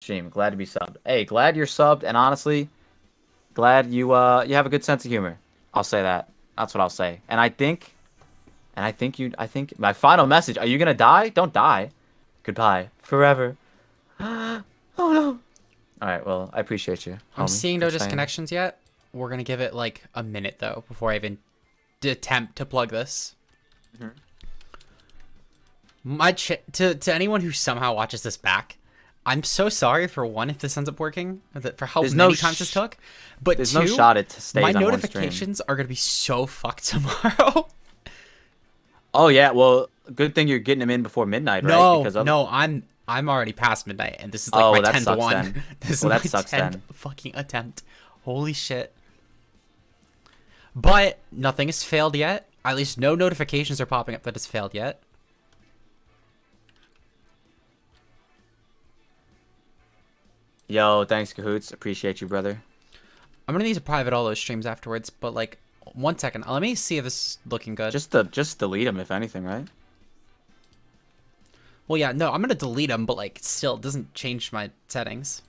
stream. Glad to be subbed. Hey, glad you're subbed, and honestly, glad you have a good sense of humor. I'll say that. That's what I'll say. I think my final message. Are you gonna die? Don't die. Goodbye forever. Oh no. All right. Well, I appreciate you, I'm homie, seeing for no saying that. disconnections yet. We're gonna give it like a minute though before I even attempt to plug this. Mhm. To anyone who somehow watches this back, I'm so sorry for one if this ends up working, for how There's many no times this took. But There's two, no shot it stays my on one stream. notifications are gonna be so fucked tomorrow. Oh yeah. Well, good thing you're getting them in before midnight, right? No, Because of... no, I'm already past midnight, and this is like Oh, my well, that 10th sucks one. then. This is Well, my that sucks 10th then. fucking attempt. Holy shit. But nothing has failed yet. At least no notifications are popping up that it's failed yet. Yo, thanks, Cahoots. Appreciate you, brother. I'm gonna need to private all those streams afterwards, but like, 1 second. Let me see if this is looking good. Just delete them if anything, right? Well, yeah, no, I'm gonna delete them, but like, still, it doesn't change my settings.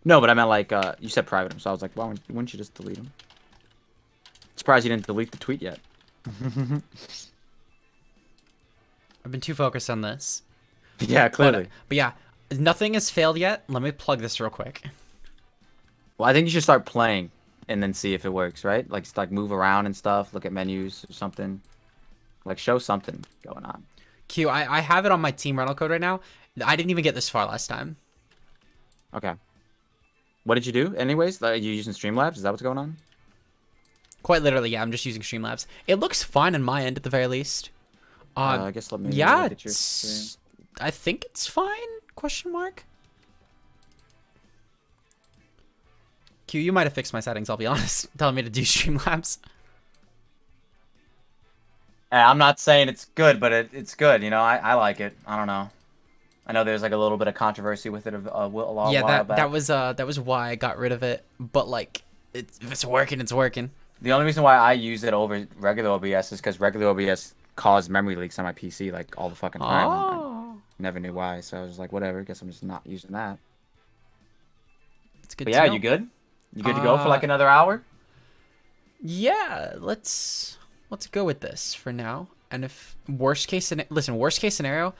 No, but I meant like you said private them, so I was like, why wouldn't you just delete them? Surprised you didn't delete the tweet yet. I've been too focused on this. Yeah, clearly. But yeah, nothing has failed yet. Let me plug this real quick. Well, I think you should start playing and then see if it works, right? Like move around and stuff, look at menus or something. Like show something going on. Q, I have it on my team rental code right now. I didn't even get this far last time. Okay. What did you do? Anyways, like, you using Streamlabs? Is that what's going on? Quite literally, yeah. I'm just using Streamlabs. It looks fine on my end at the very least. I guess let me Yeah, look at your screen. I think it's fine? Question mark. Q, you might have fixed my settings. I'll be honest, telling me to do Streamlabs. Hey, I'm not saying it's good, but it's good. You know, I like it. I don't know. I know there's like a little bit of controversy with it a while Yeah, back. that was why I got rid of it. But like, if it's working, it's working. The only reason why I use it over regular OBS is because regular OBS caused memory leaks on my PC like all the fucking time. Oh, I never knew why, so I was like, whatever. Guess I'm just not using that. it's good. But to yeah, know. you good? You good to go for like another hour? Yeah, let's go with this for now. And if worst case scenario,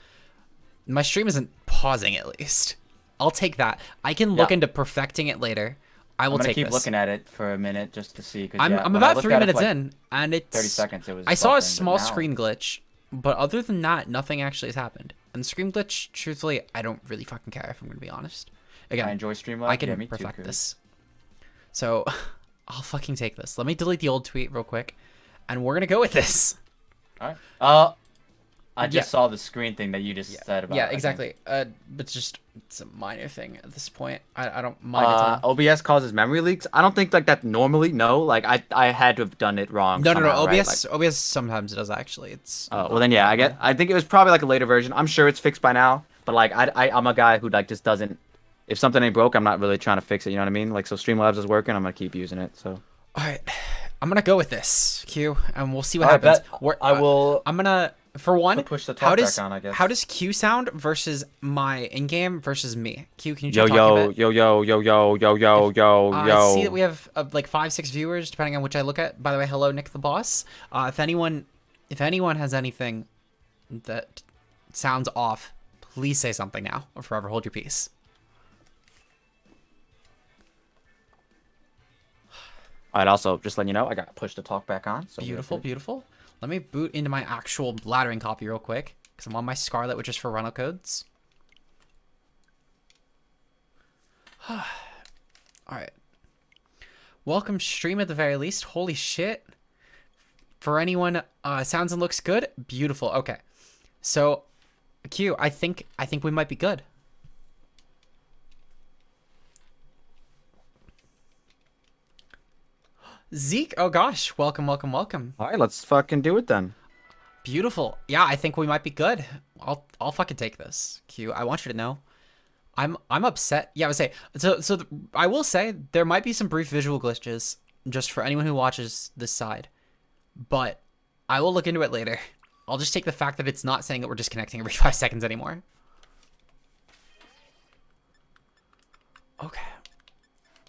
my stream isn't pausing at least. I'll take that. I can look into perfecting it later. I will I'm gonna take keep this. looking at it for a minute just to see. Cause, I'm about 3 minutes in, and it's 30 seconds. It was. I saw a buffering, but small now- screen glitch, but other than that, nothing actually has happened. And the screen glitch, truthfully, I don't really fucking care if I'm gonna be honest. Again, I enjoy Streamlabs. I can yeah, me too, perfect Coo. this. So, I'll fucking take this. Let me delete the old tweet real quick, and we're gonna go with this. All right. I just saw the screen thing that you just said about. Yeah, I think. exactly. But it's a minor thing at this point. I don't mind it. at all. OBS causes memory leaks. I don't think like that normally. No, like I had to have done it wrong. No. somehow, right? OBS sometimes does actually. It's. Well then yeah, I think it was probably like a later version. I'm sure it's fixed by now. But like I'm a guy who like just doesn't. If something ain't broke, I'm not really trying to fix it. You know what I mean? Like so, Streamlabs is working. I'm gonna keep using it. So. All right, I'm gonna go with this Q, and we'll see what All right, happens. bet. I will. I'm gonna. For one, push the how talk does back on, I guess. how does Q sound versus my in-game versus me? Q, can you Yo try talking a bit? yo. See that we have like 5-6 viewers depending on which I look at. By the way, hello Nick the boss. If anyone has anything that sounds off, please say something now or forever hold your peace. Alright, also just letting you know, I got push to talk back on. So Beautiful. Let me boot into my actual laddering copy real quick because I'm on my Scarlet, which is for rental codes. All right. Welcome stream at the very least. Holy shit. For anyone, sounds and looks good. Beautiful. Okay. So, Q, I think we might be good. Zeke, oh gosh, welcome. Alright, let's fucking do it then. Beautiful. Yeah, I think we might be good. I'll fucking take this. Q, I want you to know. I'm upset. Yeah, I would say I will say there might be some brief visual glitches just for anyone who watches this side. But I will look into it later. I'll just take the fact that it's not saying that we're disconnecting every 5 seconds anymore. Okay.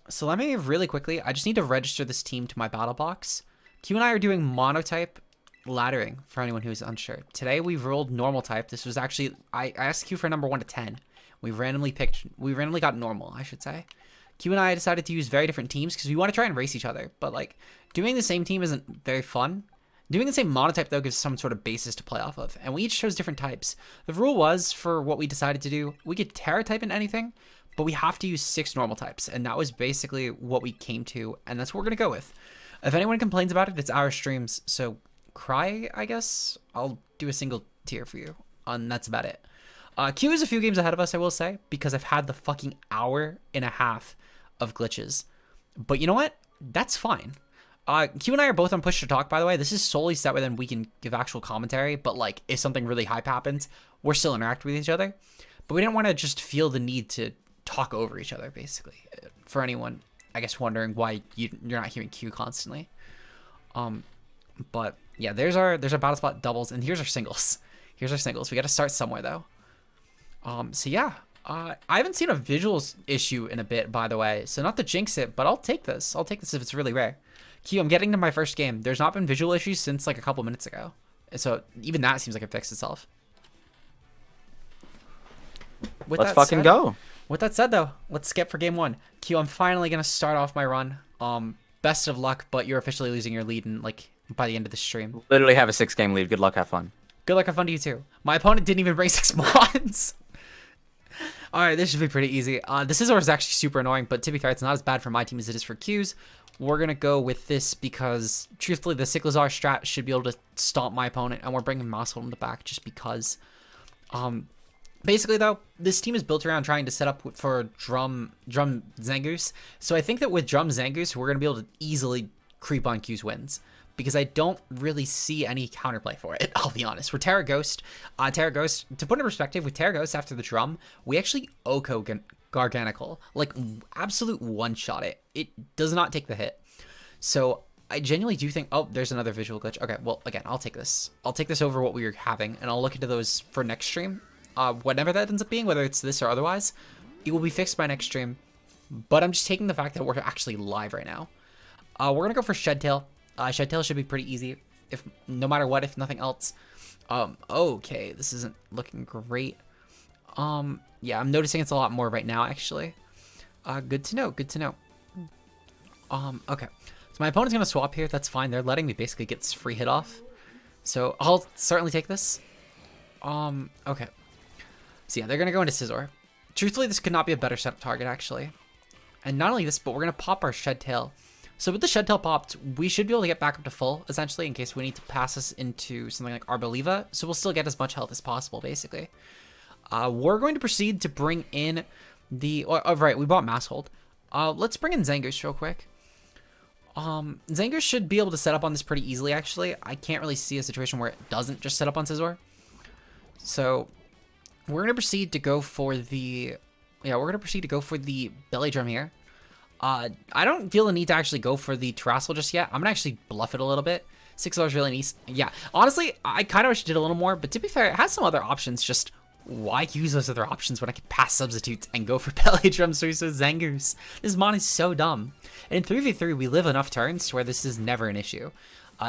So let me really quickly, I just need to register this team to my battle box. Q and I are doing monotype laddering for anyone who's unsure. Today we rolled normal type. This was actually, I asked Q for number 1 to 10. We randomly got normal, I should say. Q and I decided to use very different teams because we want to try and race each other. But like, doing the same team isn't very fun. Doing the same monotype though gives some sort of basis to play off of. And we each chose different types. The rule was, for what we decided to do, we could Tera type in anything, but we have to use 6 normal types. And that was basically what we came to, and that's what we're going to go with. If anyone complains about it, it's our streams, so cry, I guess. I'll do a single tier for you, and that's about it. Q is a few games ahead of us, I will say, because I've had the fucking hour and a half of glitches. But you know what? That's fine. Q and I are both on push to talk, by the way. This is solely set within we can give actual commentary, but like, if something really hype happens, we're still interacting with each other. But we didn't want to just feel the need to talk over each other, basically. For anyone, I guess, wondering why you're not hearing Q constantly. But yeah, there's our battle spot doubles, and here's our singles. Here's our singles. We got to start somewhere though. So yeah, I haven't seen a visuals issue in a bit, by the way. So not to jinx it, but I'll take this. I'll take this if it's really rare. Q, I'm getting to my first game. There's not been visual issues since like a couple minutes ago. So even that seems like it fixed itself. Let's fucking go. With that said, though, let's skip for game 1. Q, I'm finally gonna start off my run. Best of luck, but you're officially losing your lead in like by the end of the stream. Literally have a 6-game lead. Good luck, have fun. Good luck, have fun to you too. My opponent didn't even bring 6 mods. All right, this should be pretty easy. The Scizor is actually super annoying, but to be fair, it's not as bad for my team as it is for Q's. We're gonna go with this because, truthfully, the Cyclozar strat should be able to stomp my opponent, and we're bringing Maushold in the back just because. Basically, though, this team is built around trying to set up for Drum Zangoose. So I think that with Drum Zangoose, we're going to be able to easily creep on Q's wins. Because I don't really see any counterplay for it, I'll be honest. For Tera Ghost, to put in perspective, with Tera Ghost after the Drum, we actually Oko Garganical. Like, absolute one-shot it. It does not take the hit. So I genuinely do think... Oh, there's another visual glitch. Okay, well, again, I'll take this. I'll take this over what we were having, and I'll look into those for next stream. Whatever that ends up being, whether it's this or otherwise, it will be fixed by next stream. But I'm just taking the fact that we're actually live right now. We're going to go for Shedtail. Shedtail should be pretty easy, if no matter what, if nothing else. Okay, this isn't looking great. Yeah, I'm noticing it's a lot more right now, actually. Good to know, good to know. Okay. So my opponent's going to swap here. That's fine. They're letting me basically get this free hit off. So I'll certainly take this. Okay. So yeah, they're going to go into Scizor. Truthfully, this could not be a better setup target, actually. And not only this, but we're going to pop our Shedtail. So with the Shedtail popped, we should be able to get back up to full, essentially, in case we need to pass this into something like Arboliva. So we'll still get as much health as possible, basically. We're going to proceed to bring in the... Oh, right, we bought Maushold. Let's bring in Zangoose real quick. Zangoose should be able to set up on this pretty easily, actually. I can't really see a situation where it doesn't just set up on Scizor. So... we're going to proceed to go for the... Yeah, we're going to proceed to go for the Belly Drum here. I don't feel the need to actually go for the Terrassal just yet. I'm going to actually bluff it a little bit. $6 is really nice. Yeah, honestly, I kind of wish it did a little more. But to be fair, it has some other options. Just why use those other options when I could pass substitutes and go for Belly Drum so Zangoose? This mon is so dumb. And in 3v3, we live enough turns to where this is never an issue.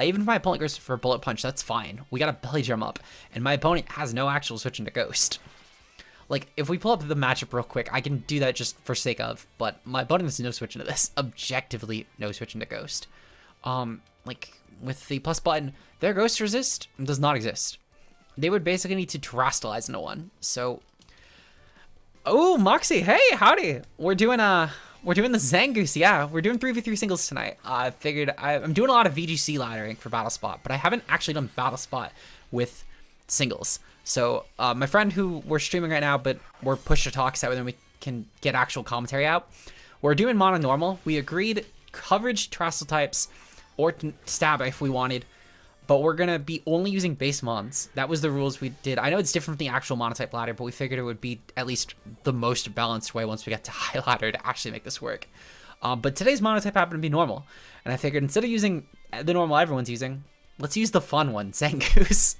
Even if my opponent goes for a Bullet Punch, that's fine. We got a Belly Drum up. And my opponent has no actual switch into Ghost. Like, if we pull up the matchup real quick, I can do that just for sake of, but my opponent has no switch into this. Objectively, no switch into Ghost. Like, with the plus button, their Ghost resist does not exist. They would basically need to Terrastalize into one, so... Oh, Moxie, hey, howdy! We're doing the Zangoose, yeah. We're doing 3v3 singles tonight. I figured, I'm doing a lot of VGC laddering for Battle Spot, but I haven't actually done Battle Spot with singles. So, my friend who we're streaming right now, but we're push to talk so that then we can get actual commentary out. We're doing mono normal. We agreed coverage, terrestrial types, or stab if we wanted, but we're gonna be only using base mons. That was the rules we did. I know it's different from the actual monotype ladder, but we figured it would be at least the most balanced way once we get to high ladder to actually make this work. But today's monotype happened to be normal, and I figured instead of using the normal everyone's using, let's use the fun one, Zangoose.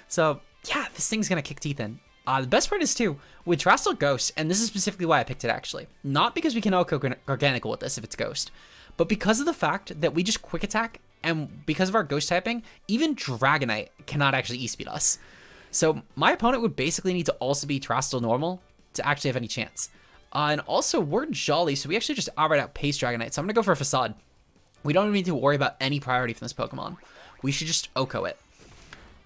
So... yeah, this thing's gonna kick teeth in. The best part is too, with Terrestrial Ghost, and this is specifically why I picked it actually, not because we can outco Organical with this if it's Ghost, but because of the fact that we just quick attack, and because of our Ghost typing, even Dragonite cannot actually E-speed us. So my opponent would basically need to also be Terrestrial Normal to actually have any chance. And also, we're Jolly, so we actually just outright outpace Dragonite, so I'm going to go for a Facade. We don't even need to worry about any priority from this Pokemon. We should just OHKO it.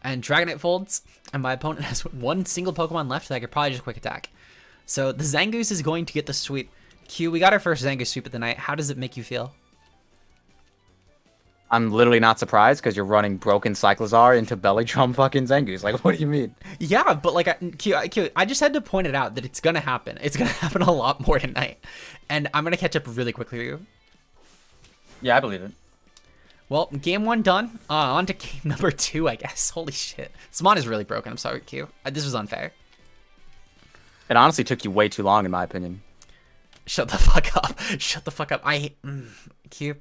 And Dragonite folds, and my opponent has one single Pokemon left that I could probably just quick attack. So the Zangoose is going to get the sweep. Q, we got our first Zangoose sweep of the night. How does it make you feel? I'm literally not surprised because you're running broken Cyclizar into Belly Drum fucking Zangoose. Like, what do you mean? Yeah, but like, Q, I just had to point it out that it's gonna happen. It's gonna happen a lot more tonight, and I'm gonna catch up really quickly to you. Yeah, I believe it. Well, game 1 done. On to game number 2, I guess. Holy shit. This mod is really broken. I'm sorry, Q. This was unfair. It honestly took you way too long, in my opinion. Shut the fuck up. Shut the fuck up. I hate... Q.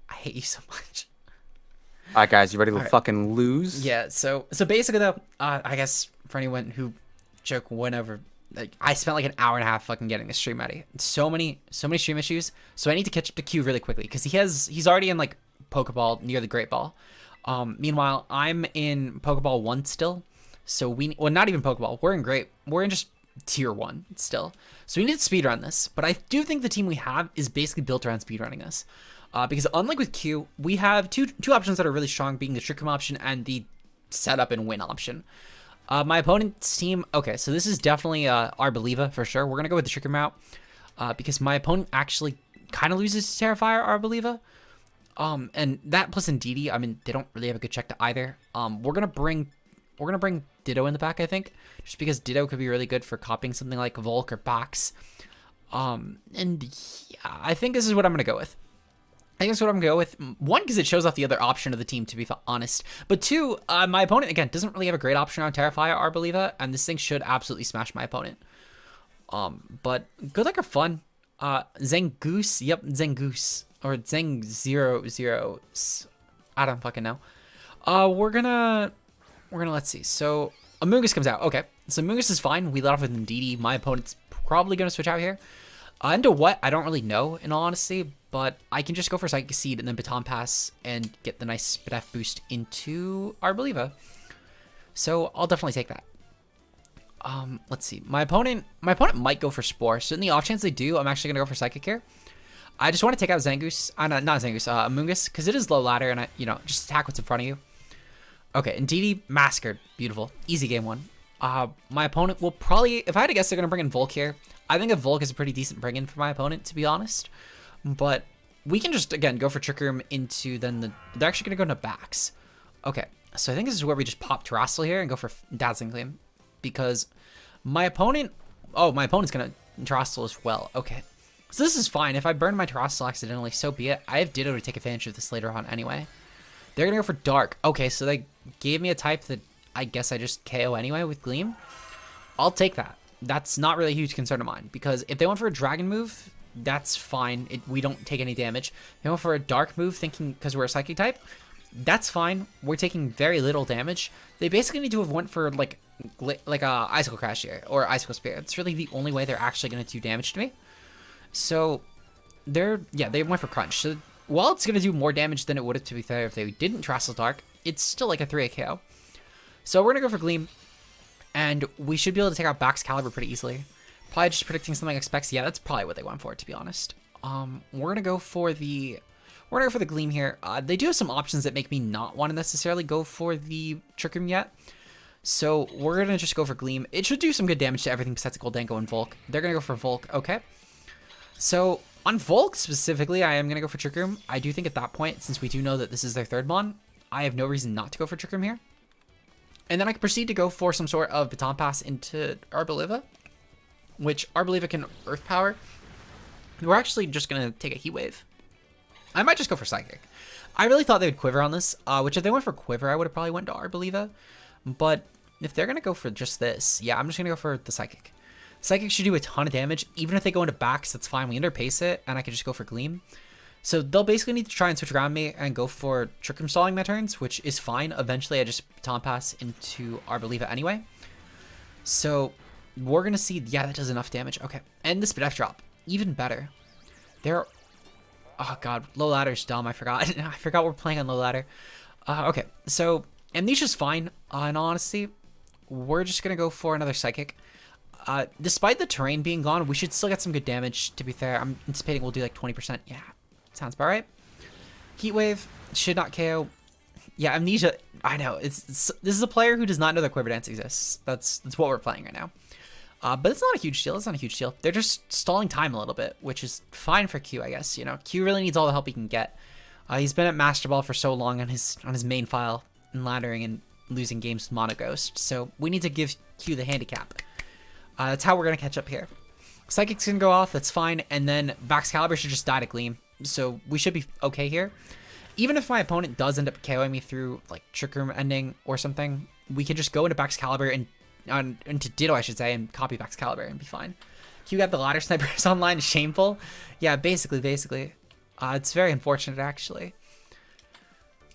I hate you so much. Alright, guys. You ready to fucking lose? Yeah, so basically, though, I guess for anyone who joke whenever... Like, I spent like an hour and a half fucking getting this stream ready. So many stream issues. So I need to catch up to Q really quickly because he's already in like Pokeball near the Great Ball. Meanwhile, I'm in Pokeball 1 still. So well, not even Pokeball. We're in just tier 1 still. So we need to speedrun this. But I do think the team we have is basically built around speedrunning this. Because unlike with Q, we have two options that are really strong, being the Trick Room option and the setup and win option. My opponent's team, okay, so this is definitely Arboliva for sure. We're going to go with the Trick Room route because my opponent actually kind of loses to Terrifier Arboliva. And that plus Indeedee, I mean, they don't really have a good check to either. We're gonna bring Ditto in the back, I think, just because Ditto could be really good for copying something like Volk or Box. And yeah, I think this is what I'm gonna go with. I think that's what I'm gonna go with. One, because it shows off the other option of the team, to be honest. But two, my opponent again doesn't really have a great option on Terrifier Arboliva, and this thing should absolutely smash my opponent. But good luck or fun. Zangoose, yep, Zangoose. Or Zeng 00. I don't fucking know. We're gonna let's see. So Amoonguss comes out. Okay, so Amoonguss is fine. We let off with Indeedee. My opponent's probably gonna switch out here. Into what? I don't really know, in all honesty. But I can just go for Psychic Seed and then Baton Pass and get the nice Spidef boost into Arboliva. So I'll definitely take that. Let's see. My opponent might go for Spore. So in the off chance they do, I'm actually gonna go for Psychic here. I just want to take out Zangoose. Not Zangoose, Amoonguss, because it is low ladder, and just attack what's in front of you. Okay, Indeedee, Massacred. Beautiful. Easy game 1. My opponent will probably, if I had to guess, they're going to bring in Volk here. I think a Volk is a pretty decent bring-in for my opponent, to be honest. But we can just, again, go for Trick Room into then they're actually going to go into backs. Okay, so I think this is where we just pop Terrestrial here and go for Dazzling Gleam. Because my opponent's going to Terrestrial as well. Okay. So this is fine. If I burn my Terrestrial accidentally, so be it. I have Ditto to take advantage of this later on anyway. They're going to go for Dark. Okay, so they gave me a type that I guess I just KO anyway with Gleam. I'll take that. That's not really a huge concern of mine, because if they went for a Dragon move, that's fine. We don't take any damage. If they went for a Dark move thinking because we're a Psychic type, that's fine. We're taking very little damage. They basically need to have went for like a Icicle Crash here or Icicle Spear. It's really the only way they're actually going to do damage to me. So they went for Crunch. So while it's going to do more damage than it would have, to be fair, if they didn't Terrestrial Dark, it's still like a 3 KO. So we're going to go for Gleam, and we should be able to take out Bax Caliber pretty easily. Probably just predicting something like Specs. Yeah, that's probably what they went for, to be honest. We're going to go for the Gleam here. They do have some options that make me not want to necessarily go for the Trick Room yet. So we're going to just go for Gleam. It should do some good damage to everything besides Goldengo and Volk. They're going to go for Volk. Okay. So on Volk specifically, I am going to go for Trick Room. I do think at that point, since we do know that this is their third mon, I have no reason not to go for Trick Room here. And then I can proceed to go for some sort of Baton Pass into Arboliva, which Arboliva can Earth Power. We're actually just going to take a Heat Wave. I might just go for Psychic. I really thought they would Quiver on this, which if they went for Quiver, I would have probably went to Arboliva. But if they're going to go for just this, yeah, I'm just going to go for the Psychic. Psychic should do a ton of damage. Even if they go into backs, that's fine. We underpace it, and I can just go for Gleam. So they'll basically need to try and switch around me and go for Trick Room stalling my turns, which is fine. Eventually, I just Baton Pass into Arboliva anyway. So we're going to see, yeah, that does enough damage. Okay. And the Spidef drop, even better. There, oh god, low ladder's dumb. I forgot. I forgot we're playing on low ladder. Okay, so Amnesia's fine. In all honesty, we're just going to go for another Psychic. Despite the terrain being gone, we should still get some good damage, to be fair. I'm anticipating we'll do like 20%. Yeah, sounds about right. Heat Wave should not KO. Yeah, Amnesia, I know. This is a player who does not know that Quiver Dance exists. That's what we're playing right now. But it's not a huge deal. It's not a huge deal. They're just stalling time a little bit, which is fine for Q, I guess. You know, Q really needs all the help he can get. He's been at Master Ball for so long on his main file and laddering and losing games with Mono Ghost. So we need to give Q the handicap. That's how we're going to catch up here. Psychic's going to go off. That's fine. And then Baxcalibur should just die to Gleam. So we should be okay here. Even if my opponent does end up KOing me through like Trick Room ending or something, we can just go into Baxcalibur and into Ditto, I should say, and copy Baxcalibur and be fine. Q got the ladder snipers online. Shameful. Yeah, basically. It's very unfortunate, actually.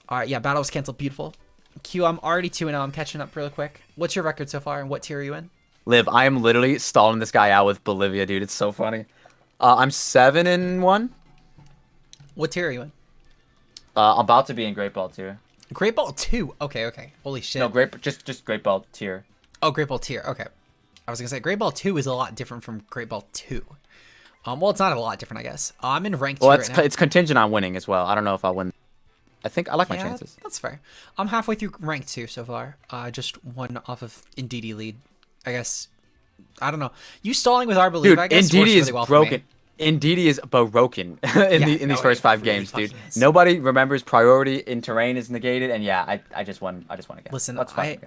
All right, yeah, battle was canceled. Beautiful. Q, I'm already 2-0. I'm catching up really quick. What's your record so far, and what tier are you in? Liv, I am literally stalling this guy out with Bolivia, dude. It's so funny. I'm 7-1. What tier are you in? I'm about to be in Great Ball tier. Great Ball 2. Okay. Holy shit. No, just Great Ball tier. Oh, Great Ball tier. Okay. I was gonna say Great Ball 2 is a lot different from Great Ball 2. Well, it's not a lot different, I guess. I'm in rank 2 right now. It's contingent on winning as well. I don't know if I'll win. I think I like my chances. That's fair. I'm halfway through rank 2 so far. Just one off of Indeedee lead. I guess. I don't know. You stalling with our belief, dude, I guess, Indeedee works is really well broken. Indeedee is broken in these first 5 games, dude. Nobody remembers priority in terrain is negated, and yeah, I just want to go. Listen,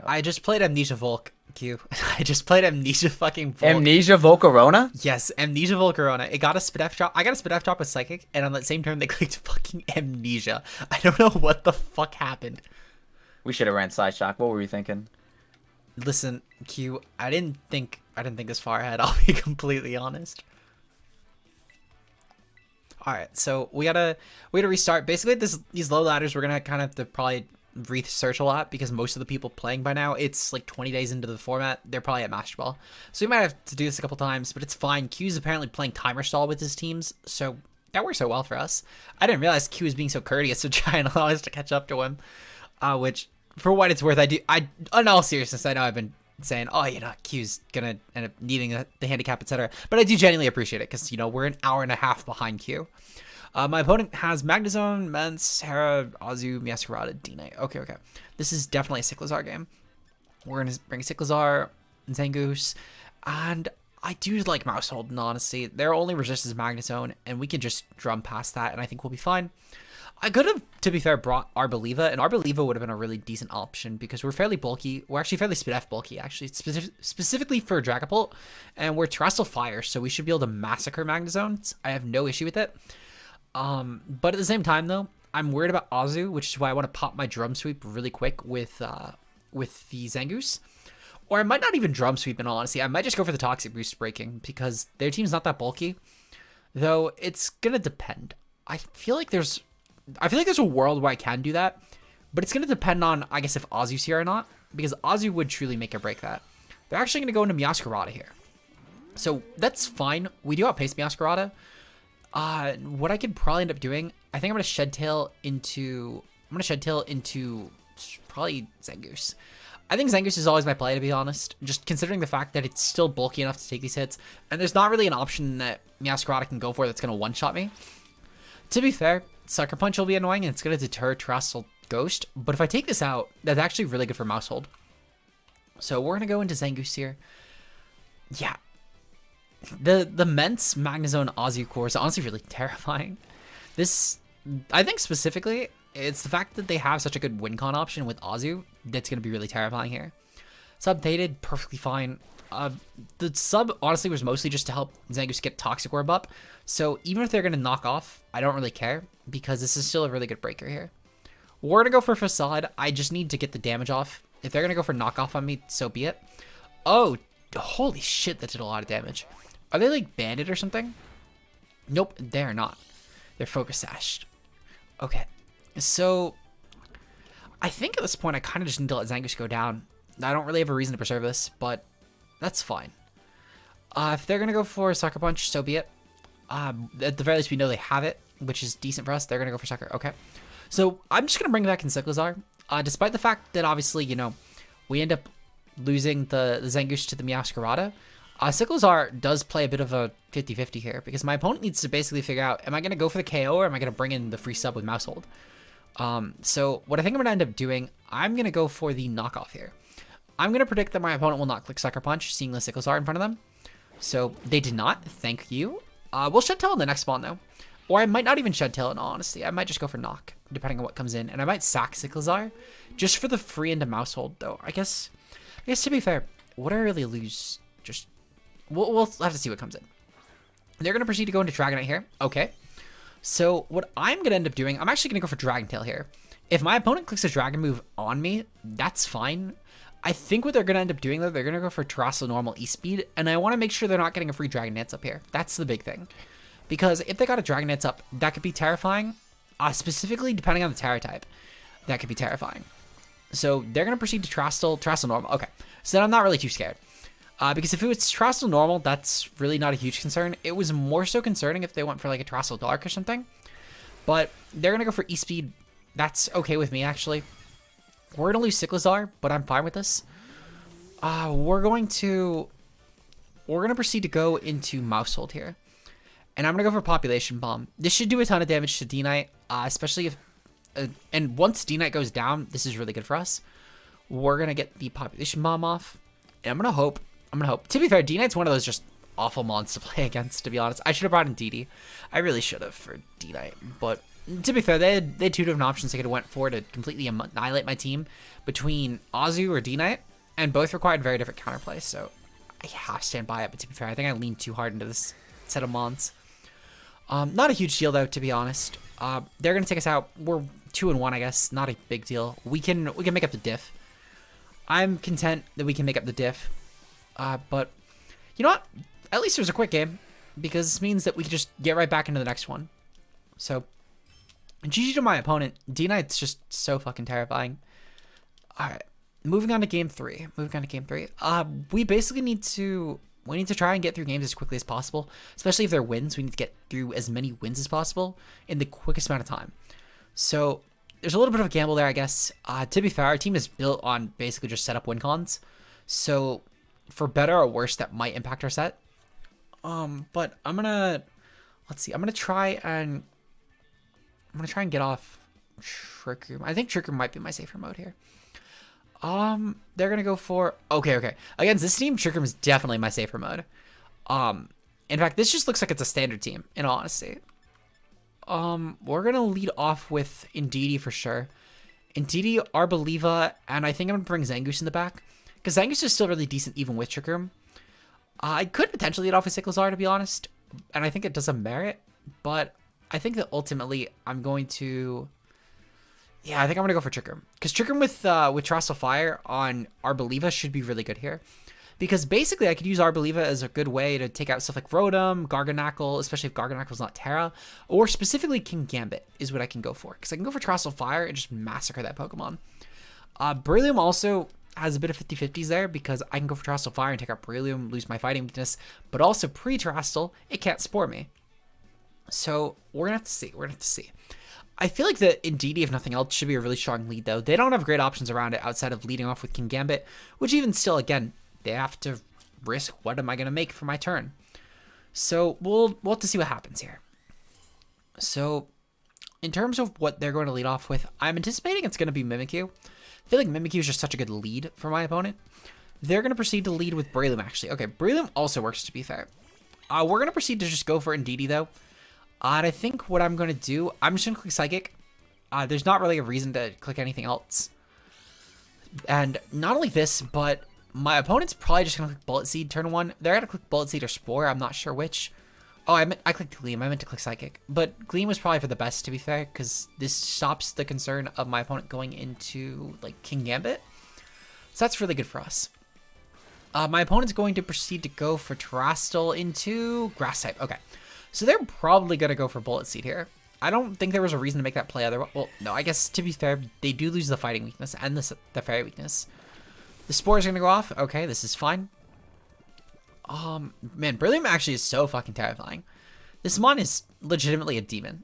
I just played Amnesia Volk, Q. I just played Amnesia fucking Volk. Amnesia Volcarona? Yes, Amnesia Volcarona. It got a Spidef drop. I got a Spidef drop with Psychic, and on that same turn, they clicked fucking Amnesia. I don't know what the fuck happened. We should have ran Side Shock. What were we thinking? Listen, Q, I didn't think this far ahead. I'll be completely honest. All right, so we gotta restart. Basically, these low ladders we're gonna kind of have to probably research a lot because most of the people playing by now, it's like 20 days into the format. They're probably at Master Ball, so we might have to do this a couple times, but it's fine. Q's apparently playing timer stall with his teams, so that works so well for us. I didn't realize Q was being so courteous to try and allow us to catch up to him, which for what it's worth, in all seriousness, I know I've been saying, oh, you know, Q's gonna end up needing the handicap, etc. But I do genuinely appreciate it because, you know, we're an hour and a half behind Q. My opponent has Magnezone, Mence, Tera, Azu, Miascarada, Dine. Okay. This is definitely a Cyclizar game. We're gonna bring Cyclizar, Zangoose, and I do like Maushold, in honesty. Their only resist is Magnezone, and we can just drum past that, and I think we'll be fine. I could have, to be fair, brought Arboliva, and Arboliva would have been a really decent option because we're fairly bulky. We're actually fairly Spidef bulky, actually, specifically for Dragapult, and we're Terrestrial Fire, so we should be able to massacre Magnezones. I have no issue with it. But at the same time, though, I'm worried about Azu, which is why I want to pop my Drum Sweep really quick with the Zangoose. Or I might not even Drum Sweep, in all honesty. I might just go for the Toxic Boost Breaking because their team's not that bulky. Though, it's going to depend. I feel like there's a world where I can do that, but it's going to depend on, I guess, if Azu's here or not, because Azu would truly make or break that. They're actually going to go into Miascarada here. So that's fine. We do outpace Miascarada. What I could probably end up doing, I think I'm going to Shed Tail into probably Zangoose. I think Zangoose is always my play, to be honest, just considering the fact that it's still bulky enough to take these hits, and there's not really an option that Miascarada can go for that's going to one-shot me. To be fair, Sucker Punch will be annoying, and it's going to deter Terrestrial Ghost, but if I take this out, that's actually really good for Maushold. So we're going to go into Zangoose here. Yeah. The Mence, Magnezone, Azu core is honestly really terrifying. This, I think specifically, it's the fact that they have such a good win con option with Azu that's going to be really terrifying here. Sub-Fated, perfectly fine. The sub, honestly, was mostly just to help Zangoose get Toxic Orb up. So even if they're going to knock off, I don't really care because this is still a really good breaker here. We're going to go for Facade. I just need to get the damage off. If they're going to go for knockoff on me, so be it. Oh, holy shit, that did a lot of damage. Are they like banded or something? Nope, they're not. They're focus sashed. Okay, so I think at this point I kind of just need to let Zangoose go down. I don't really have a reason to preserve this, but That's fine. If they're going to go for Sucker Punch, so be it. At the very least, we know they have it, which is decent for us. They're going to go for Sucker. Okay. So I'm just going to bring back Encyclizar. Despite the fact that obviously, you know, we end up losing the Zangoose to the Meowscarada, Cyclizar does play a bit of a 50-50 here because my opponent needs to basically figure out, am I going to go for the KO or am I going to bring in the free sub with Maushold? So what I think I'm going to end up doing, I'm going to go for the knockoff here. I'm going to predict that my opponent will not click Sucker Punch, seeing the Cyclizar in front of them. So they did not. Thank you. We'll Shed Tail in the next spawn, though. Or I might not even Shed Tail in all honesty. I might just go for Knock, depending on what comes in. And I might sack Cyclizar just for the free into Maushold, though. I guess to be fair, what do I really lose? Just we'll have to see what comes in. They're going to proceed to go into Dragonite here. Okay. So what I'm going to end up doing, I'm actually going to go for Dragon Tail here. If my opponent clicks a Dragon move on me, that's fine. I think what they're going to end up doing, though, they're going to go for Terrestrial Normal E-Speed, and I want to make sure they're not getting a free Dragon Dance up here. That's the big thing. Because if they got a Dragon Dance up, that could be terrifying. Specifically, depending on the Tera type, that could be terrifying. So they're going to proceed to Terrestrial Normal. Okay, so then I'm not really too scared. Because if it was Terrestrial Normal, that's really not a huge concern. It was more so concerning if they went for like a Terrestrial Dark or something. But they're going to go for E-Speed. That's okay with me, actually. We're going to lose Cyclizar, but I'm fine with this. We're going to proceed to go into Maushold here. And I'm going to go for Population Bomb. This should do a ton of damage to D-Knight, especially if... and once D-Knight goes down, this is really good for us. We're going to get the Population Bomb off. And I'm going to hope. To be fair, D-Knight's one of those just awful mons to play against, to be honest. I should have brought in DD. I really should have for D-Knight. But to be fair, they had two different options they could have went for to completely annihilate my team between Azu or D-Knight. And both required very different counterplay. So I have to stand by it. But to be fair, I think I leaned too hard into this set of mons. Not a huge deal, though, to be honest. They're going to take us out. We're 2-1, I guess. Not a big deal. We can make up the diff. I'm content that we can make up the diff. But you know what? At least there's a quick game because this means that we can just get right back into the next one. So, GG to my opponent. D-Knight's just so fucking terrifying. All right, moving on to game 3. We basically need to try and get through games as quickly as possible, especially if they're wins. We need to get through as many wins as possible in the quickest amount of time. So there's a little bit of a gamble there, I guess. To be fair, our team is built on basically just set up win cons. So for better or worse, that might impact our set. But I'm gonna try and get off Trick Room. I think Trick Room might be my safer mode here. They're gonna go for okay. Against this team, Trick Room is definitely my safer mode. In fact, this just looks like it's a standard team, in all honesty. We're gonna lead off with Indeedee for sure. Indeedee, Arboliva, and I think I'm gonna bring Zangoose in the back. Because Zangoose is still really decent even with Trick Room. I could potentially lead off with Cyclizar, to be honest. And I think it does a merit. But I think that ultimately I'm going to... Yeah, I think I'm going to go for Trick Room. Because Trick Room with Terrestrial Fire on Arboliva should be really good here. Because basically I could use Arboliva as a good way to take out stuff like Rotom, Garganacl, especially if Garganacl's not Tera. Or specifically King Gambit is what I can go for. Because I can go for Terrestrial Fire and just massacre that Pokemon. Breloom also has a bit of 50-50s there because I can go for Terrestrial Fire and take out Breloom, lose my fighting weakness, but also pre-Terrestrial, it can't Spore me. So we're going to have to see. I feel like that Indeedee, if nothing else, should be a really strong lead, though. They don't have great options around it outside of leading off with King Gambit, which even still, again, they have to risk what am I going to make for my turn. So we'll have to see what happens here. So in terms of what they're going to lead off with, I'm anticipating it's going to be Mimikyu. I feel like Mimikyu is just such a good lead for my opponent. They're going to proceed to lead with Breloom, actually. Okay, Breloom also works, to be fair. We're going to proceed to just go for Indeedee, though. And I think what I'm going to do, I'm just going to click Psychic. There's not really a reason to click anything else. And not only this, but my opponent's probably just going to click Bullet Seed turn 1. They're going to click Bullet Seed or Spore. I'm not sure which. Oh, I clicked Gleam. I meant to click Psychic. But Gleam was probably for the best, to be fair, because this stops the concern of my opponent going into, like, King Gambit. So that's really good for us. My opponent's going to proceed to go for Terrestrial into Grass type. Okay. So they're probably going to go for Bullet Seed here. I don't think there was a reason to make that play otherwise. Well, no, I guess to be fair, they do lose the fighting weakness and the fairy weakness. The Spore is going to go off. Okay, this is fine. Man, Brilliant actually is so fucking terrifying. This mon is legitimately a demon.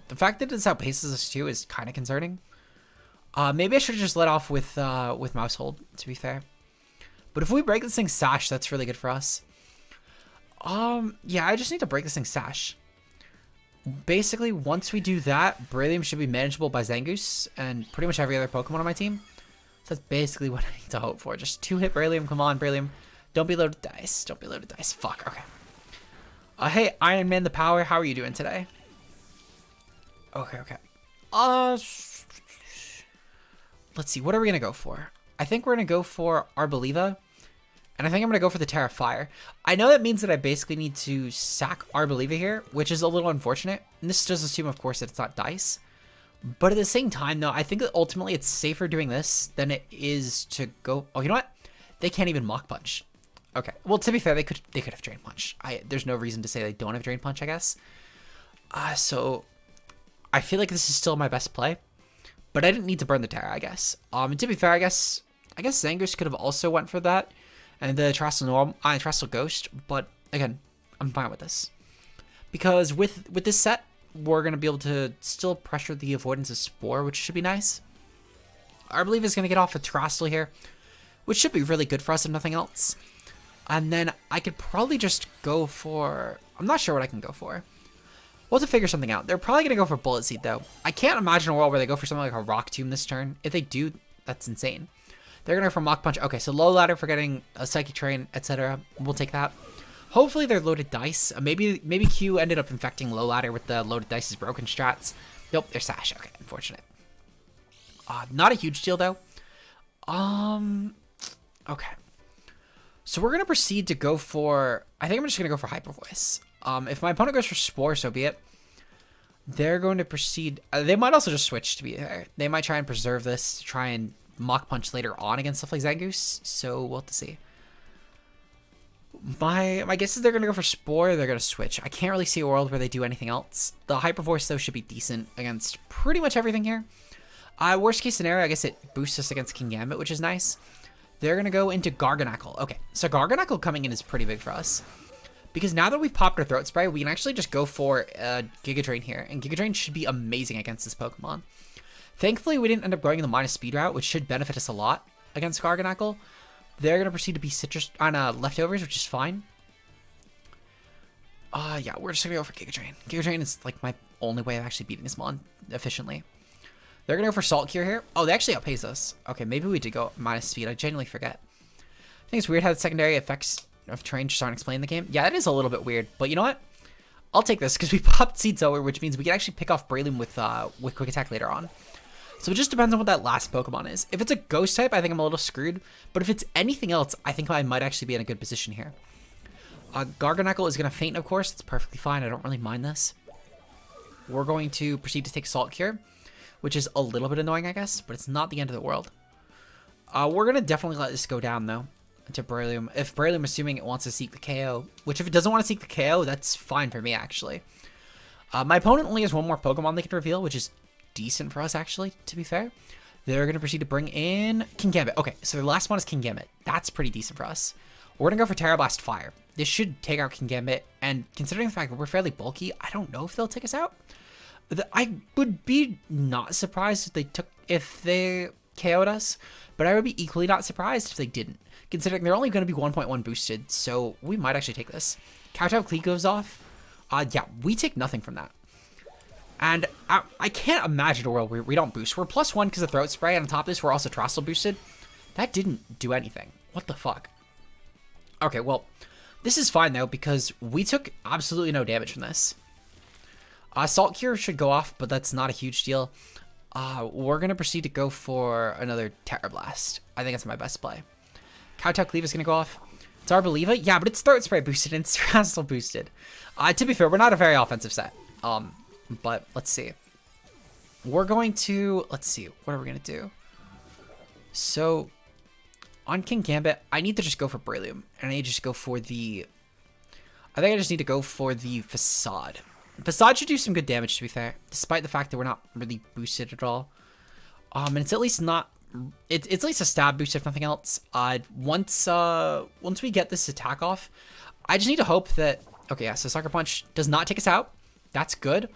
The fact that it outpaces us too is kind of concerning. Maybe I should have just let off with Maushold, to be fair. But if we break this thing Sash, that's really good for us. Yeah, I just need to break this thing Sash. Basically, once we do that, Brillium should be manageable by Zangoose and pretty much every other Pokemon on my team. So that's basically what I need to hope for. Just 2-hit Brillium. Come on, Brillium. Don't be loaded dice. Don't be loaded dice. Fuck, okay. Hey, Iron Man the Power, how are you doing today? Okay. Let's see, what are we gonna go for? I think we're gonna go for Arboliva, and I think I'm gonna go for the Tera Fire. I know that means that I basically need to sack Arboliva here, which is a little unfortunate. And this does assume, of course, that it's not dice. But at the same time, though, I think that ultimately it's safer doing this than it is to go. Oh, you know what? They can't even Mach Punch. Okay. Well, to be fair, they could have Drain Punch. There's no reason to say they don't have Drain Punch, I guess. So I feel like this is still my best play. But I didn't need to burn the Tera, I guess. And to be fair, I guess Zangoose could have also went for that, and the Terrestrial Ghost. But again, I'm fine with this because with this set, we're gonna be able to still pressure the avoidance of Spore, which should be nice. I believe is gonna get off a Terrestrial here, which should be really good for us if nothing else. And then I could probably just go for. I'm not sure what I can go for. We'll have to figure something out. They're probably going to go for Bullet Seed, though. I can't imagine a world where they go for something like a Rock Tomb this turn. If they do, that's insane. They're going to go for Mach Punch. Okay, so low ladder for getting a Psychic Train, etc. We'll take that. Hopefully they're loaded dice. Maybe Q ended up infecting low ladder with the loaded dice's broken strats. Nope, they're Sash. Okay, unfortunate. Not a huge deal, though. Okay. So we're going to proceed to go for. I think I'm just going to go for Hyper Voice. If my opponent goes for Spore, so be it. They're going to proceed. They might also just switch to be there. They might try and preserve this to try and Mach Punch later on against stuff like Zangoose. So we'll have to see. My guess is they're going to go for Spore. They're going to switch. I can't really see a world where they do anything else. The Hyper Voice, though, should be decent against pretty much everything here. Worst case scenario, I guess it boosts us against Kingambit, which is nice. They're going to go into Garganacl. Okay, so Garganacl coming in is pretty big for us. Because now that we've popped our Throat Spray, we can actually just go for Giga Drain here. And Giga Drain should be amazing against this Pokemon. Thankfully, we didn't end up going the minus speed route, which should benefit us a lot against Garganacl. They're going to proceed to be Citrus on Leftovers, which is fine. Yeah, we're just going to go for Giga Drain. Giga Drain is like my only way of actually beating this Mon efficiently. They're going to go for Salt Cure here. Oh, they actually outpace us. Okay, maybe we did go minus speed. I genuinely forget. I think it's weird how the secondary effects of terrain just aren't explained in the game. Yeah, it is a little bit weird, but you know what? I'll take this because we popped Seed Sower, which means we can actually pick off Breloom with Quick Attack later on. So it just depends on what that last Pokemon is. If it's a Ghost type, I think I'm a little screwed, but if it's anything else, I think I might actually be in a good position here. Garganacl is going to faint, of course. It's perfectly fine. I don't really mind this. We're going to proceed to take Salt Cure, which is a little bit annoying, I guess, but it's not the end of the world. We're going to definitely let this go down, though, to Breloom. If Breloom, assuming it wants to seek the KO, which if it doesn't want to seek the KO, that's fine for me, actually. My opponent only has one more Pokemon they can reveal, which is decent for us, actually, to be fair. They're going to proceed to bring in Kingambit. Okay, so their last one is Kingambit. That's pretty decent for us. We're going to go for Tera Blast Fire. This should take out Kingambit, and considering the fact that we're fairly bulky, I don't know if they'll take us out. I would be not surprised if they KO'd us, but I would be equally not surprised if they didn't, considering they're only going to be 1.1 boosted, so we might actually take this. Kowtow Clee goes off. Yeah, we take nothing from that. And I can't imagine a world where we don't boost. We're +1 because of Throat Spray, and on top of this, we're also Terrestrial boosted. That didn't do anything. What the fuck? Okay, well, this is fine, though, because we took absolutely no damage from this. Salt Cure should go off, but that's not a huge deal. We're going to proceed to go for another Tera Blast. I think that's my best play. Kowtow Cleave is going to go off. It's Arboliva. Yeah, but it's Throat Spray boosted and it's Terrestrial boosted. To be fair, we're not a very offensive set. But let's see. We're going to... Let's see. What are we going to do? So, on Kingambit, I need to just go for Breloom. And I need to just go for the... I think I just need to go for the Facade. Facade should do some good damage, to be fair, despite the fact that we're not really boosted at all. And it's at least not it's at least a stab boost if nothing else. Once we get this attack off, I just need to hope that, okay, yeah, so Sucker Punch does not take us out. That's good.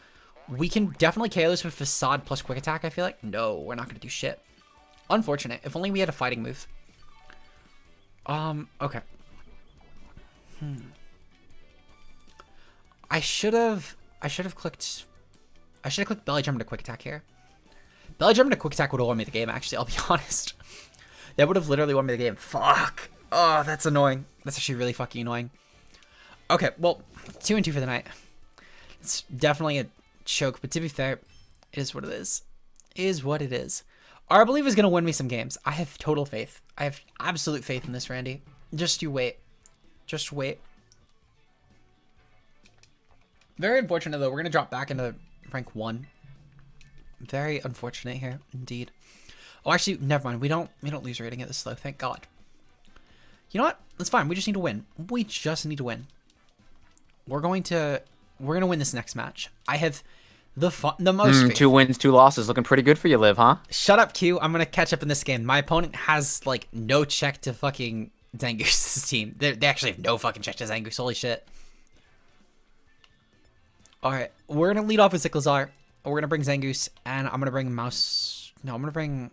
We can definitely KO this with Facade plus Quick Attack, I feel like. No, we're not going to do shit. Unfortunate. If only we had a fighting move. Okay. I should have clicked Belly Jump into Quick Attack here. Belly Jump into Quick Attack would have won me the game, actually, I'll be honest. That would have literally won me the game. Fuck. Oh, that's annoying. That's actually really fucking annoying. Okay, well, 2-2 for the night. It's definitely a choke, but to be fair, it is what it is. It is what it is. I believe is going to win me some games. I have total faith. I have absolute faith in this, Randy. Just you wait. Just wait. Very unfortunate, though. We're going to drop back into rank 1. Very unfortunate here, indeed. Oh, actually, never mind. We don't lose rating at this, though. Thank God. You know what? That's fine. We just need to win. We just need to win. We're going to win this next match. I have the most faith. 2 wins, 2 losses. Looking pretty good for you, Liv, huh? Shut up, Q. I'm going to catch up in this game. My opponent has, like, no check to fucking Zangoose' team. They actually have no fucking check to Zangoose. Holy shit. Alright. We're going to lead off with Cyclozar. We're going to bring Zangoose, and I'm going to bring Mouse... No, I'm going to bring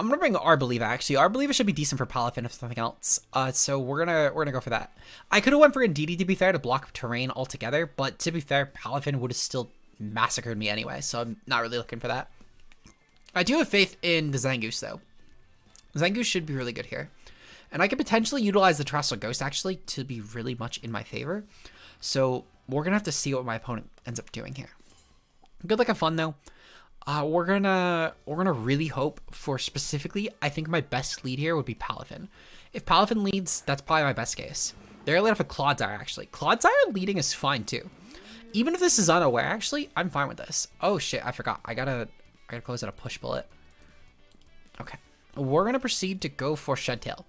Arbeliva, actually. Arbeliva should be decent for Palafin, if nothing else. So we're gonna go for that. I could have went for Indeedee, to be fair, to block terrain altogether, but to be fair, Palafin would have still massacred me anyway, so I'm not really looking for that. I do have faith in the Zangoose, though. Zangoose should be really good here. And I could potentially utilize the Terrestrial Ghost, actually, to be really much in my favor. So we're gonna have to see what my opponent ends up doing here. Good luck and fun, though. We're gonna really hope for specifically, I think my best lead here would be Palafin. If Palafin leads, that's probably my best case. They're leading off with Clodsire, actually. Clodsire leading is fine, too. Even if this is unaware, actually, I'm fine with this. Oh, shit, I forgot. I gotta close out a push bullet. Okay. We're gonna proceed to go for Shedtail.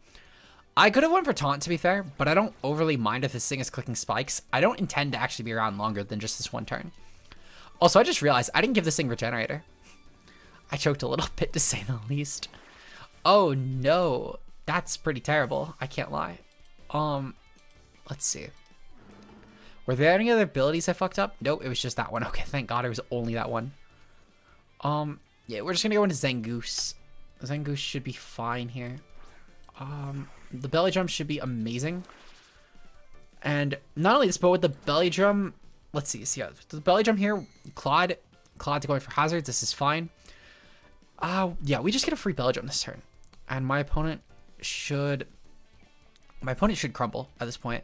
I could have went for Taunt, to be fair, but I don't overly mind if this thing is clicking spikes. I don't intend to actually be around longer than just this one turn. Also, I just realized I didn't give this thing Regenerator. I choked a little bit, to say the least. Oh, no. That's pretty terrible. I can't lie. Let's see. Were there any other abilities I fucked up? Nope, it was just that one. Okay, thank God it was only that one. Yeah, we're just gonna go into Zangoose. Zangoose should be fine here. The belly drum should be amazing. And not only this, but with the belly drum, let's see. So yeah, the belly drum here, Claude going for hazards. This is fine. Yeah, we just get a free belly drum this turn, and my opponent should crumble at this point.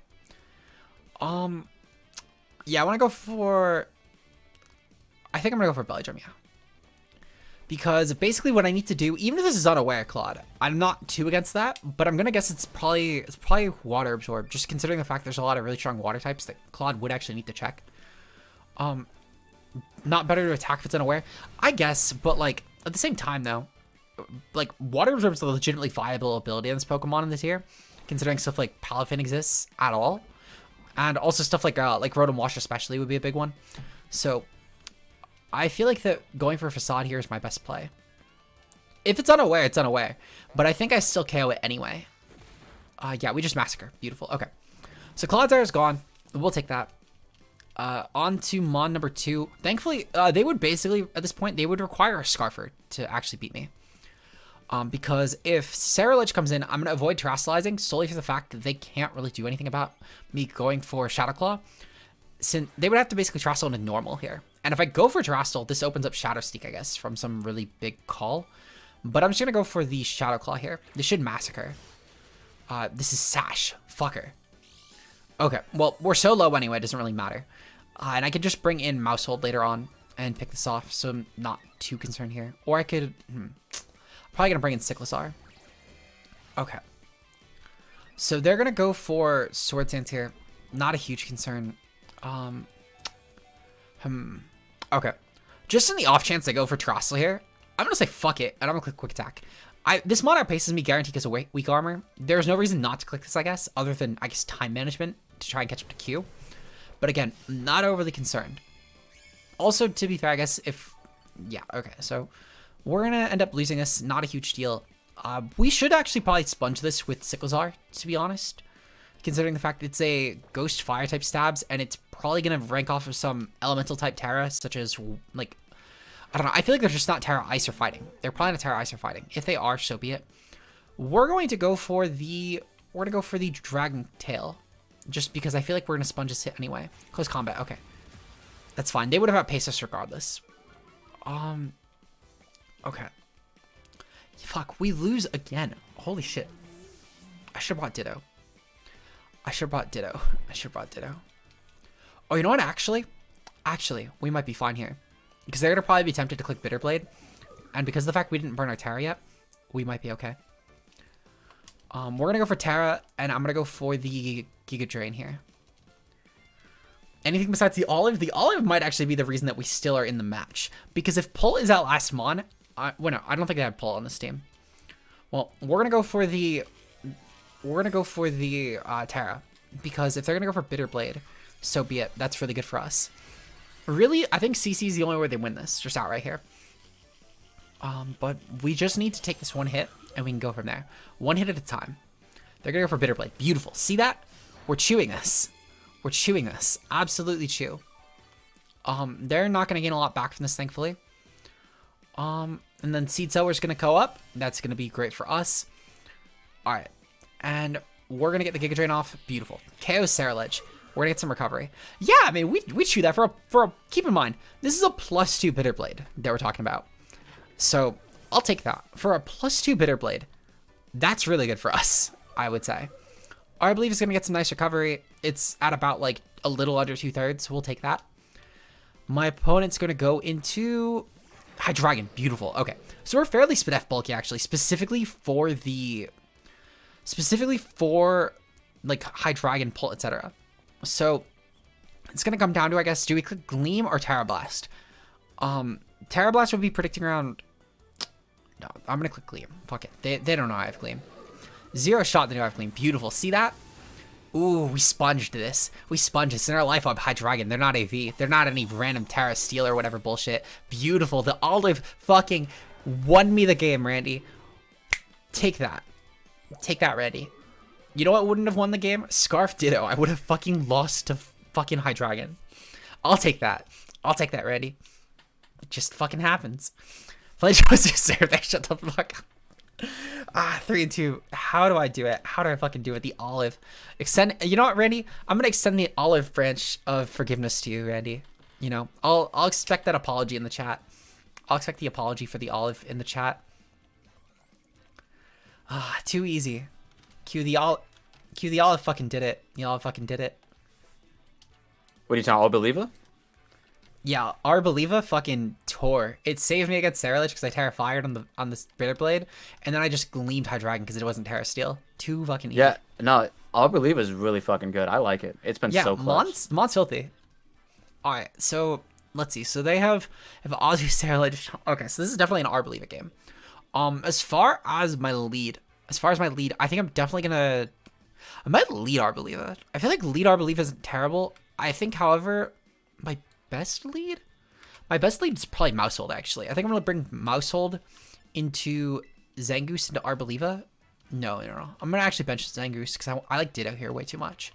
Yeah, I want to go for. I think I'm gonna go for belly drum, yeah. Because basically what I need to do, even if this is unaware, Claude, I'm not too against that, but I'm gonna guess it's probably water absorb, just considering the fact there's a lot of really strong water types that Claude would actually need to check. Not better to attack if it's unaware, I guess, but like at the same time though, like water absorb is a legitimately viable ability in this Pokemon in this tier, considering stuff like Palafin exists at all, and also stuff like Rotom Wash especially would be a big one. So I feel like that going for Facade here is my best play. If it's unaware, it's unaware. But I think I still KO it anyway. Yeah, we just Massacre. Beautiful. Okay. So Clodsire is gone. We'll take that. On to Mon number 2. Thankfully, they would basically, at this point, they would require a Scarfer to actually beat me. Because if Sarah Lich comes in, I'm going to avoid Terastallizing solely for the fact that they can't really do anything about me going for Shadow Claw. Since they would have to basically Terastal into normal here. And if I go for Terastal, this opens up Shadow Sneak, I guess, from some really big call. But I'm just going to go for the Shadow Claw here. This should Massacre. This is Sash. Fucker. Okay, well, we're so low anyway, it doesn't really matter. And I could just bring in Maushold later on and pick this off, so I'm not too concerned here. Or I could... probably going to bring in Cyclozar. Okay. So they're going to go for Sword Dance here. Not a huge concern. Okay. Just in the off chance they go for Terastal here, I'm going to say fuck it, and I'm going to click Quick Attack. This Monarch paces me guaranteed because of weak armor. There's no reason not to click this, I guess, other than, I guess, time management to try and catch up to Q. But again, not overly concerned. Also, to be fair, I guess if... Yeah, okay, so We're gonna end up losing this. Not a huge deal. We should actually probably sponge this with Cyclozar, to be honest. Considering the fact it's a Ghost Fire type stabs, and it's probably gonna rank off of some Elemental type Tera, such as, like, I don't know. I feel like they're just not Tera Ice or Fighting. They're probably not Tera Ice or Fighting. If they are, so be it. We're going to go for the Dragon Tail, just because I feel like we're gonna sponge this hit anyway. Close combat. Okay, that's fine. They would have outpaced us regardless. Okay. Fuck, we lose again. Holy shit. I should have brought Ditto. Oh, you know what? Actually, we might be fine here. Because they're going to probably be tempted to click Bitter Blade. And because of the fact we didn't burn our Tera yet, we might be okay. We're going to go for Tera, and I'm going to go for the Giga Drain here. Anything besides the Olive might actually be the reason that we still are in the match. Because if Pull is at last Mon, well, no, I don't think they have Pull on this team. Well, we're going to go for the Tera. Because if they're going to go for Bitter Blade, so be it. That's really good for us. Really, I think CC is the only way they win this, just outright here. But we just need to take this one hit, and we can go from there. One hit at a time. They're going to go for Bitter Blade. Beautiful. See that? We're chewing this. We're chewing this. Absolutely chew. They're not going to gain a lot back from this, thankfully. And then Seed Sower is going to go up. That's going to be great for us. All right. And we're going to get the Giga Drain off. Beautiful. KO Scarlet. We're going to get some recovery. Yeah, I mean, we chew that for a... Keep in mind, this is a +2 Bitter Blade that we're talking about. So, I'll take that. For a +2 Bitter Blade, that's really good for us, I would say. I believe it's going to get some nice recovery. It's at about, like, a little under 2/3, so we'll take that. My opponent's going to go into Hydreigon. Beautiful. Okay, so we're fairly SPDF bulky, actually, specifically for, like, Hydreigon, Pull, etc. So, it's going to come down to, I guess, do we click Gleam or Tera Blast? Tera Blast would be predicting around... No, I'm going to click Gleam. Fuck it. They don't know I have Gleam. Zero shot they know I have Gleam. Beautiful. See that? Ooh, we sponged this. We sponged this. In our life, I'm Hydreigon. They're not AV. They're not any random Tera Steel or whatever bullshit. Beautiful. The Olive fucking won me the game, Randy. Take that. Take that, Randy. You know what wouldn't have won the game? Scarf Ditto. I would have fucking lost to fucking Hydreigon. I'll take that. I'll take that, Randy. It just fucking happens. Play choice to serve that. Shut the fuck up. 3 and 2. How do I do it? How do I fucking do it? The Olive. Extend. You know what, Randy? I'm gonna extend the Olive branch of forgiveness to you, Randy. You know, I'll expect that apology in the chat. I'll expect the apology for the Olive in the chat. Too easy. The Olive fucking did it. The Olive fucking did it. What are you talking about, Oliva? Yeah, Arboliva fucking tore. It saved me against Scarlet because I Tera Fired on the Bitter Blade, and then I just gleamed Hydreigon because it wasn't Tera Steel. Too fucking easy. Yeah, no, Arboliva is really fucking good. I like it. It's been so close. Mon's filthy. All right, so let's see. So they have Azu Scarlet. Okay, so this is definitely an Arboliva game. As far as my lead, I think I'm definitely gonna. I might lead Arboliva. I feel like lead Arboliva isn't terrible. I think, however, my best lead is probably Maushold, actually. I think I'm gonna bring Maushold into Zangoose into Arboliva. No. I'm gonna actually bench Zangoose because I like Ditto here way too much.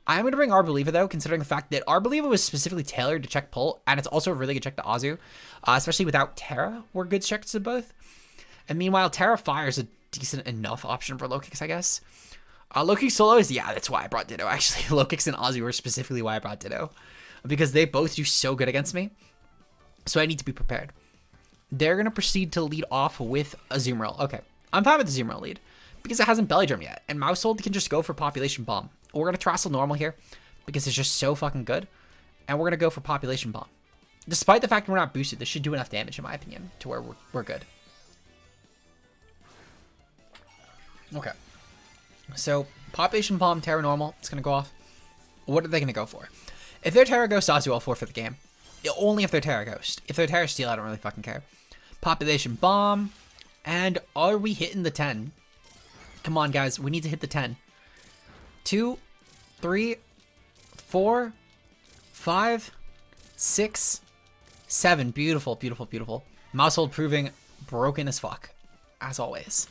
I'm gonna bring Arboliva though, considering the fact that Arboliva was specifically tailored to check Pull, and it's also a really good check to Azu, especially without Tera. Were good checks to both. And meanwhile, Tera Fire is a decent enough option for low kicks, I guess. Low kick solos, yeah, that's why I brought Ditto. Actually, low kicks and Azu were specifically why I brought Ditto, because they both do so good against me. So I need to be prepared. They're going to proceed to lead off with a Azumarill. Okay, I'm fine with the Azumarill lead because it hasn't Belly Drum yet. And Maushold can just go for Population Bomb. We're going to Terrestrial Normal here because it's just so fucking good. And we're going to go for Population Bomb. Despite the fact we're not boosted, this should do enough damage, in my opinion, to where we're good. Okay. So, Population Bomb, Tera Normal, it's going to go off. What are they going to go for? If they're Tera Ghost, Azu, I'll forfeit the game. Only if they're Tera Ghost. If they're Tera Steel, I don't really fucking care. Population Bomb. And are we hitting the 10? Come on, guys. We need to hit the 10. 2, 3, 4, 5, 6, 7. Beautiful, beautiful, beautiful. Maushold proving broken as fuck, as always.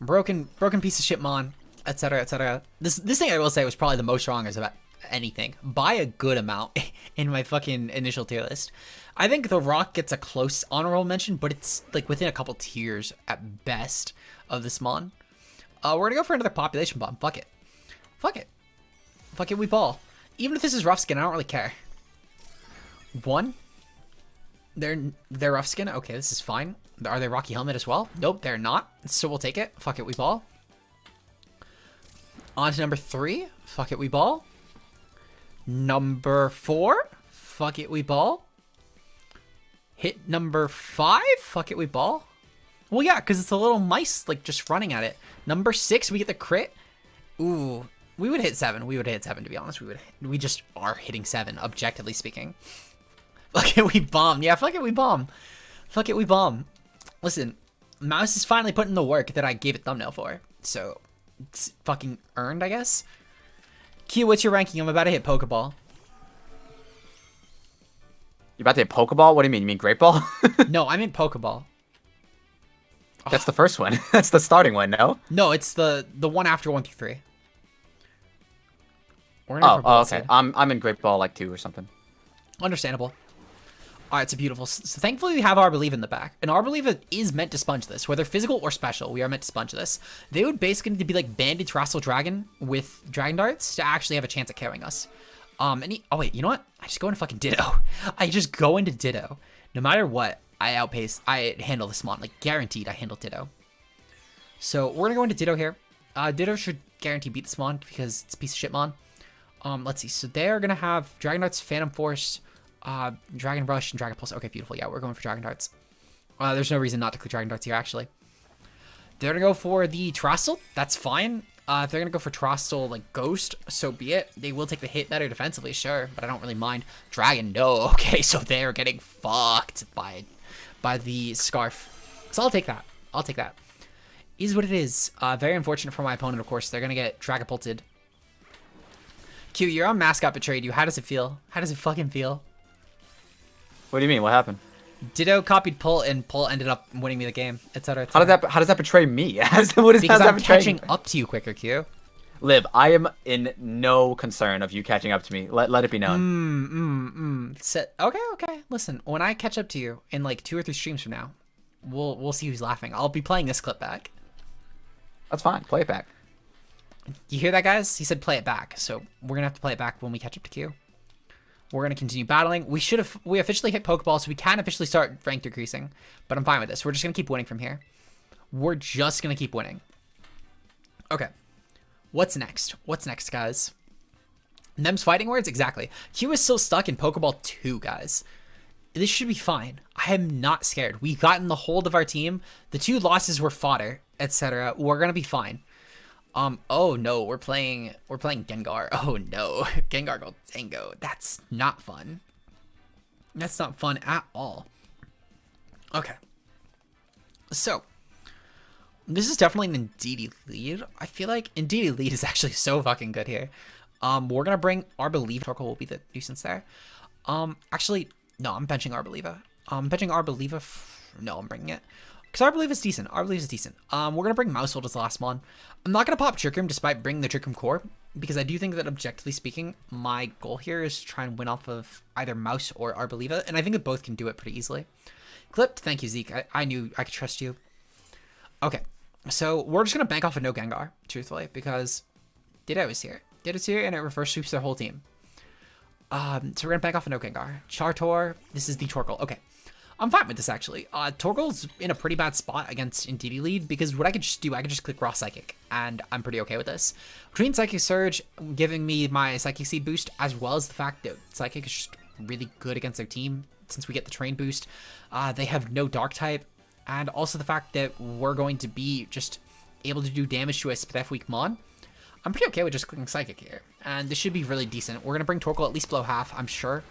Broken piece of shit mon, etc., etc. This thing I will say was probably the most strongest about anything by a good amount in my fucking initial tier list. I think the rock gets a close honorable mention, but it's like within a couple tiers at best of this mon. We're gonna go for another population bomb. Fuck it. Fuck it. Fuck it, we ball. Even if this is rough skin, I don't really care. One. They're rough skin. Okay, this is fine. Are they Rocky Helmet as well? Nope, they're not. So we'll take it. Fuck it, we ball. On to number 3. Fuck it, we ball. Number 4. Fuck it, we ball. Hit number 5. Fuck it, we ball. Well, yeah, because it's a little mice, like, just running at it. Number 6, we get the crit. Ooh, we would hit 7. We would hit 7, to be honest. We just are hitting 7, objectively speaking. Fuck it, we bomb. Yeah, fuck it, we bomb. Fuck it, we bomb. Listen, Mouse is finally putting the work that I gave it thumbnail for. So, it's fucking earned, I guess. Q, what's your ranking? I'm about to hit Pokeball. You about to hit Pokeball? What do you mean? You mean Great Ball? No, I meant Pokeball. That's the first one. That's the starting one, no? No, it's the one after 1 through 3. Oh, okay. I'm in Great Ball like 2 or something. Understandable. Alright, it's a beautiful. So thankfully we have Arboliva in the back. And Arboliva is meant to sponge this, whether physical or special. We are meant to sponge this. They would basically need to be like Banded Terrestrial Dragon with Dragon Darts to actually have a chance at carrying us. Oh wait, you know what? I just go into fucking Ditto. I just go into Ditto. No matter what, I handle this mon. Like, guaranteed I handle Ditto. So we're gonna go into Ditto here. Ditto should guarantee beat this mon because it's a piece of shit mon. Let's see. So they're gonna have Dragon Darts, Phantom Force, Dragon Rush, and Dragon Pulse. Okay, beautiful. Yeah, we're going for Dragon Darts. There's no reason not to click Dragon Darts here, actually. They're gonna go for the Terrestrial. That's fine. If they're gonna go for Terrestrial, like Ghost, so be it. They will take the hit better defensively, sure, but I don't really mind. Dragon, no. Okay, so they're getting fucked by the Scarf. So I'll take that. I'll take that. Is what it is. Very unfortunate for my opponent, of course. They're gonna get Dragapulted. Q, you're on Mascot betrayed you. How does it feel? How does it fucking feel? What do you mean? What happened? Ditto copied Pull, and Pull ended up winning me the game, etc. How does that betray me? Because I'm catching up to you quicker, Q. Liv, I am in no concern of you catching up to me. Let it be known. Okay. Listen, when I catch up to you in like 2 or 3 streams from now, we'll see who's laughing. I'll be playing this clip back. That's fine. Play it back. You hear that, guys? He said play it back. So we're gonna have to play it back when we catch up to Q. We're gonna continue battling. We officially hit Pokeball, so we can officially start rank decreasing. But I'm fine with this. We're just gonna keep winning from here. We're just gonna keep winning. Okay. What's next? What's next, guys? Them's fighting words? Exactly. Q is still stuck in Pokeball 2, guys. This should be fine. I am not scared. We've gotten the hold of our team. The 2 losses were fodder, etc. We're gonna be fine. Oh no, we're playing Gengar. Oh no, Gengar Gold Tango. That's not fun. That's not fun at all. Okay. So, this is definitely an Indeedee lead. I feel like Indeedee lead is actually so fucking good here. We're gonna bring Arboliva. Torkoal will be the nuisance there. Actually, no, I'm benching Arboliva. Benching Arboliva. No, I'm bringing it. Because Arboliva is decent. Arboliva is decent. We're going to bring Maushold as the last one. I'm not going to pop Trick Room despite bringing the Trick Room core. Because I do think that objectively speaking, my goal here is to try and win off of either Mouse or Arboliva. And I think that both can do it pretty easily. Clipped. Thank you, Zeke. I knew I could trust you. Okay. So we're just going to bank off of no Gengar, truthfully. Because Ditto is here. Ditto's here and it reverse sweeps their whole team. So we're going to bank off of no Gengar. Chartor. This is the Torkoal. Okay. I'm fine with this, actually. Torkoal's in a pretty bad spot against Indeedee lead, because what I could just do, I could just click Raw Psychic, and I'm pretty okay with this. Between Psychic Surge giving me my Psychic Seed boost, as well as the fact that Psychic is just really good against their team, since we get the Terrain boost, they have no Dark type, and also the fact that we're going to be just able to do damage to a Speth Weak Mon, I'm pretty okay with just clicking Psychic here, and this should be really decent. We're going to bring Torkoal at least below half, I'm sure.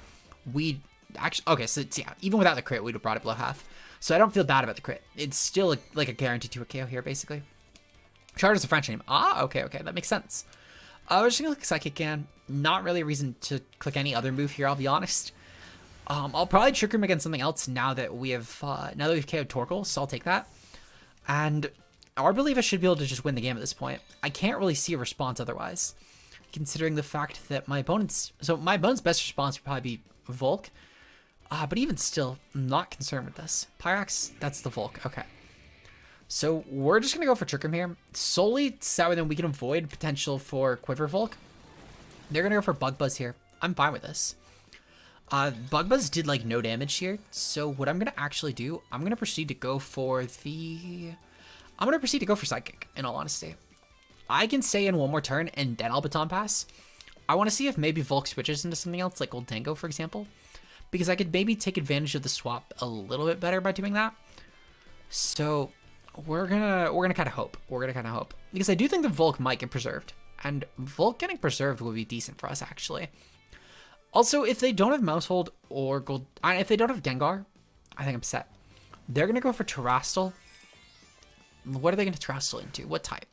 Actually, okay, so yeah, even without the crit, we'd have brought it below half. So I don't feel bad about the crit. It's still like a guarantee to a KO here, basically. Charter's a French name. Okay, that makes sense. We're just gonna click Psychic again. Not really a reason to click any other move here, I'll be honest. I'll probably trick him against something else now that we've KO'd Torkoal, so I'll take that. And our Believer should be able to just win the game at this point. I can't really see a response otherwise, considering the fact that my opponent's best response would probably be Volk. But even still, I'm not concerned with this. Pyrax, that's the Volk. Okay. So we're just gonna go for Trick Room here, solely so that we can avoid potential for Quiver Volk. They're gonna go for Bug Buzz here. I'm fine with this. Bug Buzz did like no damage here, so what I'm gonna actually do, I'm gonna proceed to go for Psychic, in all honesty. I can stay in one more turn and then I'll Baton Pass. I want to see if maybe Volk switches into something else, like Gold Tango, for example, because I could maybe take advantage of the swap a little bit better by doing that. So we're gonna kind of hope. Because I do think the Volk might get preserved, and Volk getting preserved would be decent for us actually. Also, if they don't have Maushold or Gold, if they don't have Gengar, I think I'm set. They're gonna go for Terastal. What are they gonna Terastal into? What type?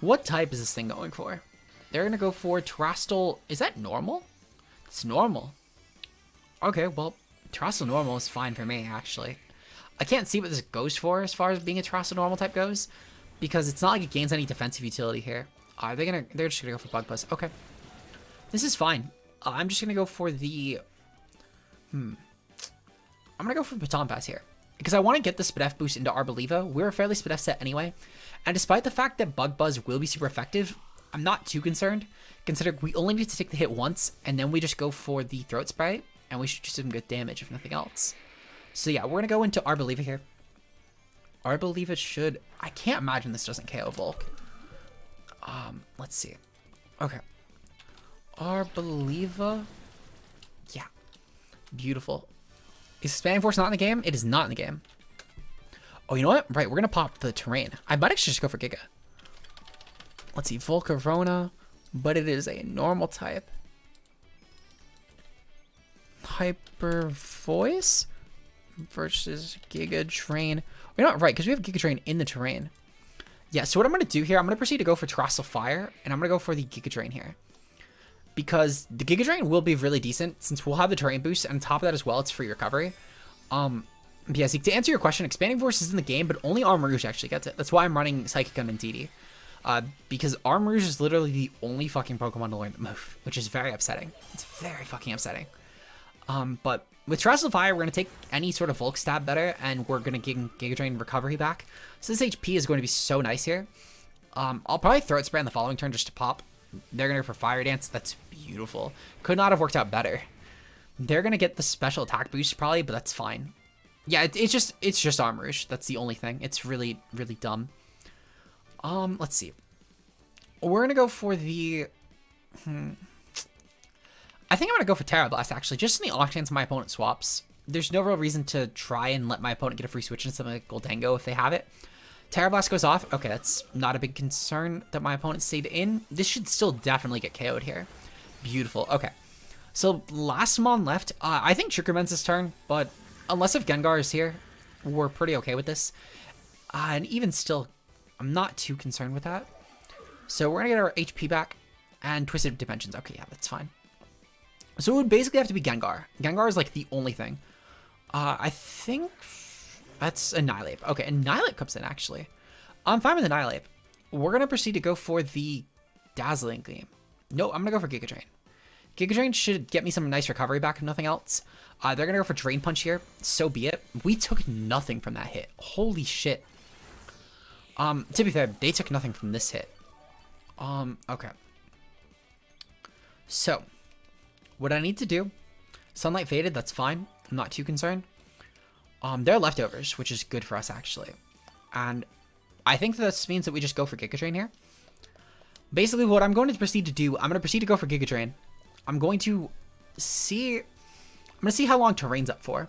What type is this thing going for? They're gonna go for Terastal. Is that normal? It's normal. Okay, well, Terastal normal is fine for me actually. I can't see what this goes for as far as being a Terastal normal type goes, because it's not like it gains any defensive utility here. They're just gonna go for Bug Buzz. Okay, this is fine. I'm just gonna go for the I'm gonna go for Baton Pass here, because I want to get the Spadef boost into Arboliva. We're a fairly Spadef set anyway, and despite the fact that Bug Buzz will be super effective, I'm not too concerned, considering we only need to take the hit once, and then we just go for the Throat Spray, and we should do some good damage if nothing else. So yeah, we're gonna go into Arboliva here. Arboliva should... I can't imagine this doesn't KO Volk. Let's see. Okay. Arboliva. Yeah. Beautiful. Is Expanding Force not in the game? It is not in the game. Oh, you know what? Right, we're going to pop the terrain. I might actually just go for Giga. Let's see. Volcarona. But it is a normal type. Hyper Voice versus Giga Drain. We're not right, because we have Giga Drain in the terrain. Yeah, so what I'm going to do here, I'm going to proceed to go for Terastal Fire, and I'm going to go for the Giga Drain here. Because the Giga Drain will be really decent, since we'll have the terrain boost, and on top of that as well, it's free recovery. Yeah, so to answer your question, Expanding Force is in the game, but only Armarouge actually gets it. That's why I'm running Psychic Gun and DD. Because Armarouge is literally the only fucking Pokemon to learn the move, which is very upsetting. It's very fucking upsetting. But with Terastal Fire, we're going to take any sort of Volk stab better, and we're going to get Giga Drain recovery back. So this HP is going to be so nice here. I'll probably Throat Spray on the following turn just to pop. They're going to go for Fire Dance. That's beautiful. Could not have worked out better. They're going to get the special attack boost probably, but that's fine. Yeah, it's just Armarouge. That's the only thing. It's really, really dumb. Let's see. We're going to go for the... I think I'm going to go for Tera Blast, actually, just in the off chance my opponent swaps. There's no real reason to try and let my opponent get a free switch into something like Goldango if they have it. Tera Blast goes off. Okay, that's not a big concern that my opponent stayed in. This should still definitely get KO'd here. Beautiful. Okay. So, last Mon left. I think Trick Room ends this turn, but unless if Gengar is here, we're pretty okay with this. And even still, I'm not too concerned with that. So, we're going to get our HP back and Twisted Dimensions. Okay, yeah, that's fine. So it would basically have to be Gengar. Gengar is like the only thing. I think that's Annihilate. Okay, Annihilate comes in actually. I'm fine with Annihilate. We're going to proceed to go for the Dazzling Gleam. No, I'm going to go for Giga Drain. Giga Drain should get me some nice recovery back if nothing else. They're going to go for Drain Punch here. So be it. We took nothing from that hit. Holy shit. To be fair, they took nothing from this hit. Okay. So... what I need to do, Sunlight Faded, that's fine. I'm not too concerned. They're leftovers, which is good for us, actually. And I think this means that we just go for Giga Drain here. Basically, what I'm going to proceed to do, I'm going to proceed to go for Giga Drain. I'm going to see how long Terrain's up for.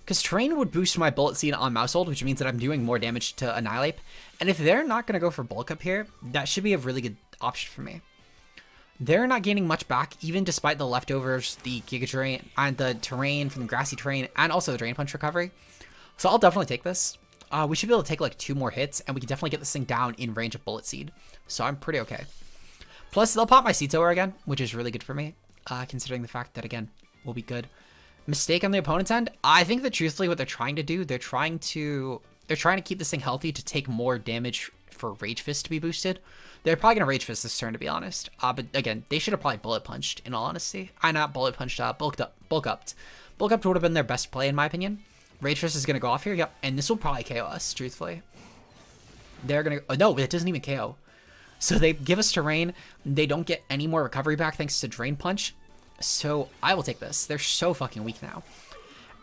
Because Terrain would boost my Bullet Seed on Maushold, which means that I'm doing more damage to Annihilate. And if they're not going to go for Bulk up here, that should be a really good option for me. They're not gaining much back, even despite the leftovers, the Giga Drain, and the terrain from the grassy terrain, and also the Drain Punch recovery. So I'll definitely take this. We should be able to take like 2 more hits, and we can definitely get this thing down in range of Bullet Seed. So I'm pretty okay. Plus, they'll pop my Seed Sower again, which is really good for me, considering the fact that, again, we'll be good. Mistake on the opponent's end. I think that truthfully what they're trying to do, they're trying to keep this thing healthy to take more damage for Rage Fist to be boosted. They're probably gonna Rage Fist this turn, to be honest. But again, they should have probably Bullet Punched, in all honesty. Not Bullet Punched, Bulk Upped. Bulk Upped would have been their best play, in my opinion. Rage Fist is gonna go off here, yep, and this will probably KO us, truthfully. They're gonna, oh, no, it doesn't even KO. So they give us terrain, they don't get any more recovery back thanks to Drain Punch. So I will take this. They're so fucking weak now.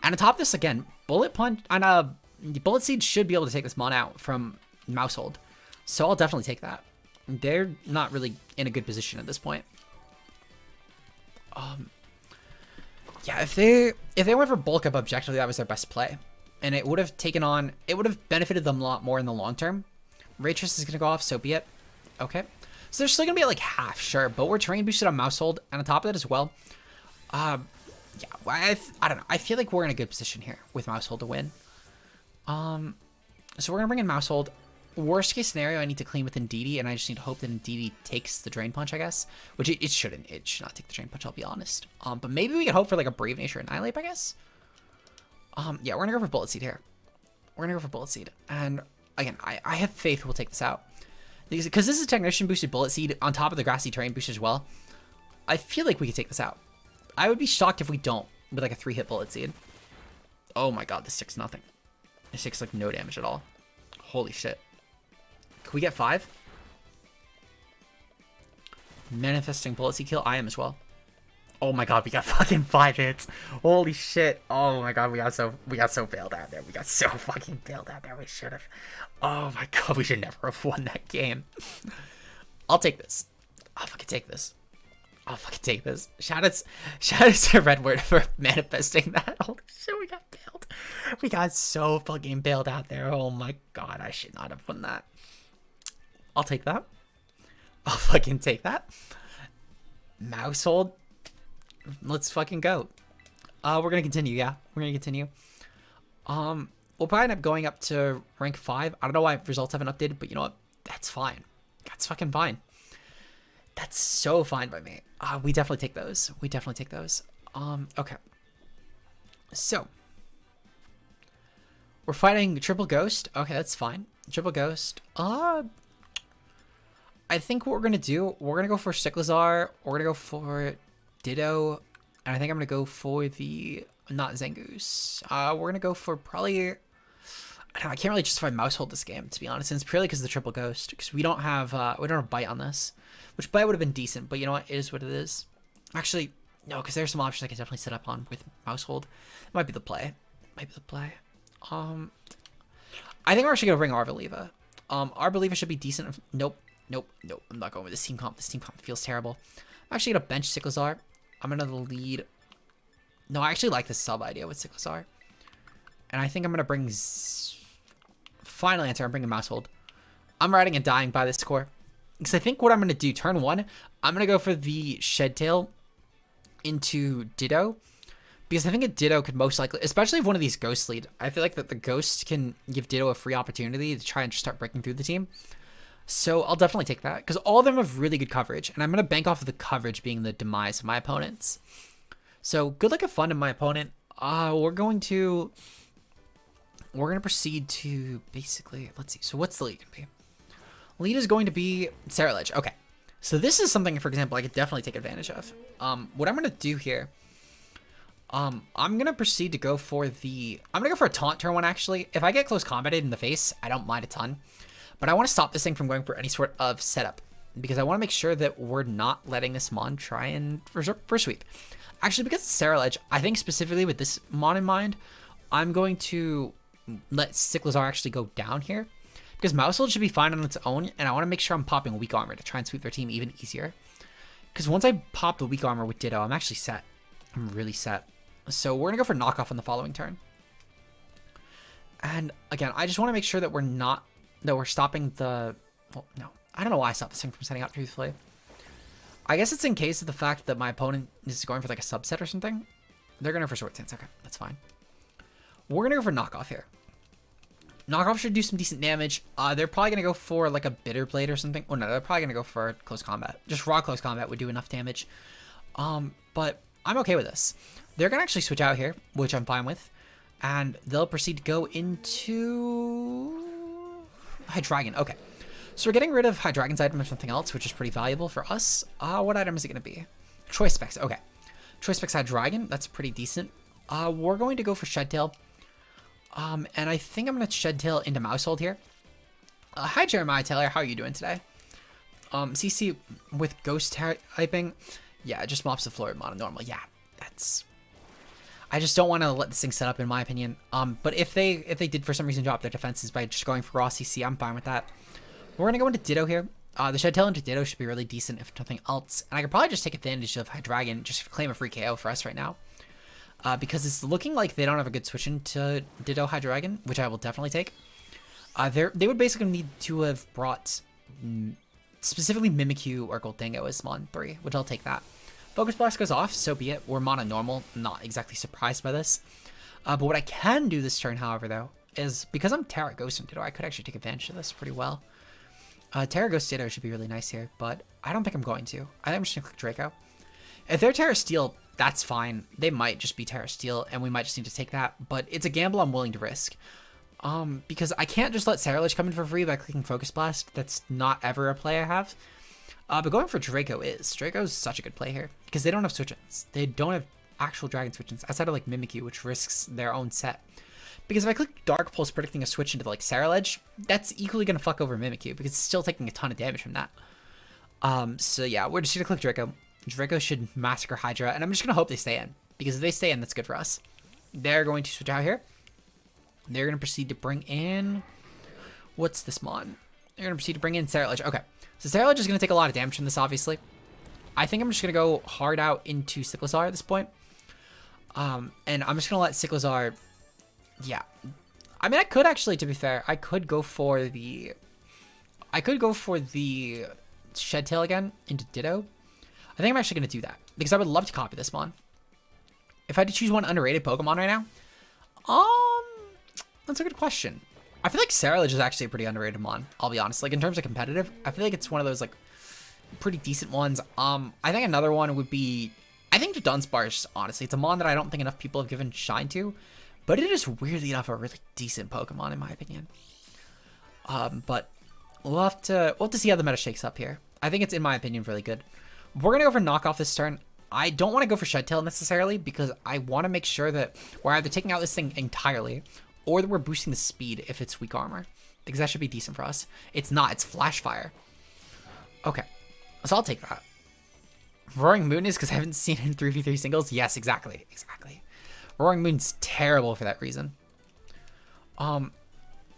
And on top of this, again, Bullet Punch, and Bullet Seed should be able to take this mon out from Maushold. So I'll definitely take that. They're not really in a good position at this point. Yeah, if they went for bulk up objectively, that was their best play. And it would have benefited them a lot more in the long term. Raytress is gonna go off, so be it. Okay. So they're still gonna be at like half, sure, but we're terrain boosted on Maushold, and on top of that as well. Yeah, I don't know. I feel like we're in a good position here with Maushold to win. So we're gonna bring in Maushold. Worst case scenario, I need to clean with Ndidi, and I just need to hope that Ndidi takes the Drain Punch, I guess. Which it shouldn't. It should not take the Drain Punch, I'll be honest. But maybe we can hope for like a Brave Nature Annihilate, I guess. Yeah, we're gonna go for Bullet Seed here. We're gonna go for Bullet Seed. And again, I have faith we'll take this out. Because this is Technician boosted Bullet Seed on top of the Grassy Terrain boost as well. I feel like we could take this out. I would be shocked if we don't with like a 3-hit Bullet Seed. Oh my god, this takes nothing. This takes like no damage at all. Holy shit. Can we get 5? Manifesting Bullet Seed kill. I am as well. Oh my god, we got fucking 5 hits. Holy shit. Oh my god, we got so bailed out there. We got so fucking bailed out there. We should have. Oh my god, we should never have won that game. I'll take this. I'll fucking take this. I'll fucking take this. Shout out to Redward for manifesting that. Holy shit, we got bailed. We got so fucking bailed out there. Oh my god, I should not have won that. I'll take that. I'll fucking take that. Maushold. Let's fucking go. We're gonna continue, yeah. We're gonna continue. We'll probably end up going up to rank 5. I don't know why results haven't updated, but you know what? That's fine. That's fucking fine. That's so fine by me. We definitely take those. We definitely take those. Okay. So. We're fighting Triple Ghost. Okay, that's fine. Triple Ghost. I think what we're gonna do, we're gonna go for Cyclizar, we're gonna go for Ditto, and I think I'm gonna go for the not Zangoose. We're gonna go for probably, I don't know, I can't really justify Maushold this game, to be honest, and it's purely because of the Triple Ghost, because we don't have Bite on this, which Bite would have been decent, but you know what, it is what it is. Actually, no, because there's some options I can definitely set up on with Maushold. It might be the play. Might be the play. I think we're actually gonna bring Arvaliva. Arvaliva should be decent. Nope. I'm not going with this team comp. This team comp feels terrible. I'm actually gonna bench Cyclizar. I'm gonna lead. No, I actually like this sub idea with Cyclizar. And I think I'm gonna bring final answer. I'm bringing Maushold. I'm riding and dying by this score. Because I think what I'm gonna do, turn 1, I'm gonna go for the Shed Tail into Ditto. Because I think a Ditto could most likely, especially if one of these Ghosts lead, I feel like that the Ghost can give Ditto a free opportunity to try and just start breaking through the team. So I'll definitely take that, because all of them have really good coverage, and I'm going to bank off of the coverage being the demise of my opponents. So good luck and fun to my opponent. We're going to proceed to basically, let's see, so what's the lead going to be? Lead is going to be Sarah Ledge. Okay, so this is something, for example, I could definitely take advantage of. What I'm going to do here, I'm going to proceed to go for I'm going to go for a taunt turn 1, actually. If I get close combated in the face, I don't mind a ton. But I want to stop this thing from going for any sort of setup, because I want to make sure that we're not letting this mon try and first sweep. Actually, because it's Sarah Ledge, I think specifically with this mon in mind, I'm going to let Cyclizar actually go down here, because Maushold should be fine on its own, and I want to make sure I'm popping weak armor to try and sweep their team even easier. Because once I pop the weak armor with Ditto, I'm actually set. I'm really set. So we're going to go for knockoff on the following turn. And again, I just want to make sure that we're stopping the, well, no, I don't know why I stopped this thing from setting up, truthfully. I guess it's in case of the fact that my opponent is going for like a subset or something. They're going to go for Short Stance. Okay, that's fine. We're going to go for knockoff here. Knockoff should do some decent damage. They're probably going to go for like a Bitter Blade or something. Oh no, they're probably going to go for close combat. Just raw close combat would do enough damage. But I'm okay with this. They're going to actually switch out here, which I'm fine with. And they'll proceed to go into Hydreigon. Okay. So we're getting rid of Hydreigon's item or something else, which is pretty valuable for us. What item is it going to be? Choice Specs. Okay. Choice Specs Hydreigon. That's pretty decent. We're going to go for Shed-Tail. And I think I'm going to Shed-Tail into Maushold here. Hi, Jeremiah Taylor. How are you doing today? CC with Ghost typing. Yeah, it just mops the floor with Mono Normal. Yeah, that's... I just don't want to let this thing set up, in my opinion. But if they did for some reason drop their defenses by just going for raw CC, I'm fine with that. We're going to go into Ditto here. The Shed-Tail into Ditto should be really decent, if nothing else. And I could probably just take advantage of Hydreigon, just claim a free KO for us right now. Because it's looking like they don't have a good switch into Ditto Hydreigon, which I will definitely take. They would basically need to have brought specifically Mimikyu or Goldango as Mon 3, which I'll take that. Focus Blast goes off, so be it. We're Mono Normal, not exactly surprised by this. But what I can do this turn, however, though, is because I'm Tera Ghost and Ditto, I could actually take advantage of this pretty well. Tera Ghost Ditto should be really nice here, but I don't think I'm going to. I think I'm just going to click Draco. If they're Tera Steel, that's fine. They might just be Tera Steel, and we might just need to take that, but it's a gamble I'm willing to risk. Because I can't just let Scarlet come in for free by clicking Focus Blast. That's not ever a play I have. But going for Draco is. Draco's such a good play here, because they don't have switch-ins. They don't have actual Dragon switch-ins, outside of like Mimikyu, which risks their own set. Because if I click Dark Pulse predicting a switch into like Scarlet, that's equally going to fuck over Mimikyu, because it's still taking a ton of damage from that. So yeah, we're just going to click Draco. Draco should massacre Hydra, and I'm just going to hope they stay in, because if they stay in, that's good for us. They're going to switch out here. They're going to proceed to bring in... What's this mon? They're going to proceed to bring in Scarlet. Okay, so Scarlet is going to take a lot of damage from this, obviously. I think I'm just going to go hard out into Cyclizar at this point. And I'm just going to let Cyclizar... Yeah. I mean, I could actually, to be fair, I could go for the Shed-Tail again into Ditto. I think I'm actually going to do that, because I would love to copy this mon. If I had to choose one underrated Pokemon right now, that's a good question. I feel like Scarlet is actually a pretty underrated mon, I'll be honest. Like, in terms of competitive, I feel like it's one of those, like, pretty decent ones. I think another one would be... I think the Dunsparce, honestly. It's a mon that I don't think enough people have given shine to, but it is weirdly enough a really decent Pokemon, in my opinion. But we'll have to see how the meta shakes up here. I think it's, in my opinion, really good. We're going to go for Knockoff this turn. I don't want to go for Shed-Tail necessarily, because I want to make sure that we're either taking out this thing entirely, or that we're boosting the speed if it's weak armor, because that should be decent for us. It's not. It's Flash Fire. Okay, so I'll take that. Roaring Moon is because I haven't seen it in 3v3 singles. Yes, exactly. Roaring Moon's terrible for that reason.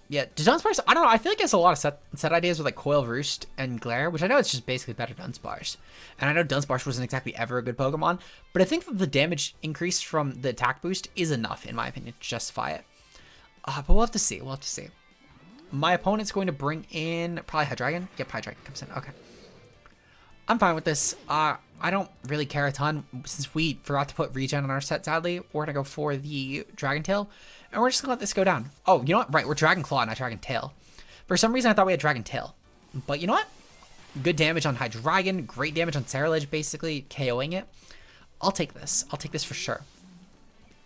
Yeah, Dunsparce, I don't know. I feel like it has a lot of set ideas with like Coil Roost and Glare, which I know it's just basically better Dunsparce. And I know Dunsparce wasn't exactly ever a good Pokemon, but I think that the damage increase from the attack boost is enough, in my opinion, to justify it. But we'll have to see. My opponent's going to bring in probably Hydreigon. Yep, Hydreigon comes in. Okay. I'm fine with this. I don't really care a ton. Since we forgot to put regen on our set, sadly, we're going to go for the Dragon Tail. And we're just going to let this go down. Oh, you know what? Right, we're Dragon Claw, not Dragon Tail. For some reason, I thought we had Dragon Tail. But you know what? Good damage on Hydreigon. Great damage on Cerulege, basically KOing it. I'll take this. I'll take this for sure.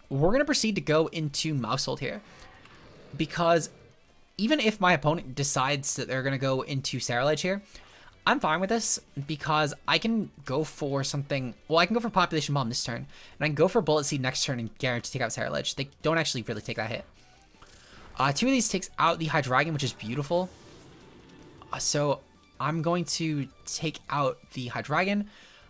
We're going to proceed to go into Maushold here. Because even if my opponent decides that they're going to go into Cerulege here, I'm fine with this, because I can go for something... Well, I can go for Population Bomb this turn, and I can go for Bullet Seed next turn and guarantee to take out Cerulege. They don't actually really take that hit. Two of these takes out the Hydreigon, which is beautiful. So I'm going to take out the Hydreigon.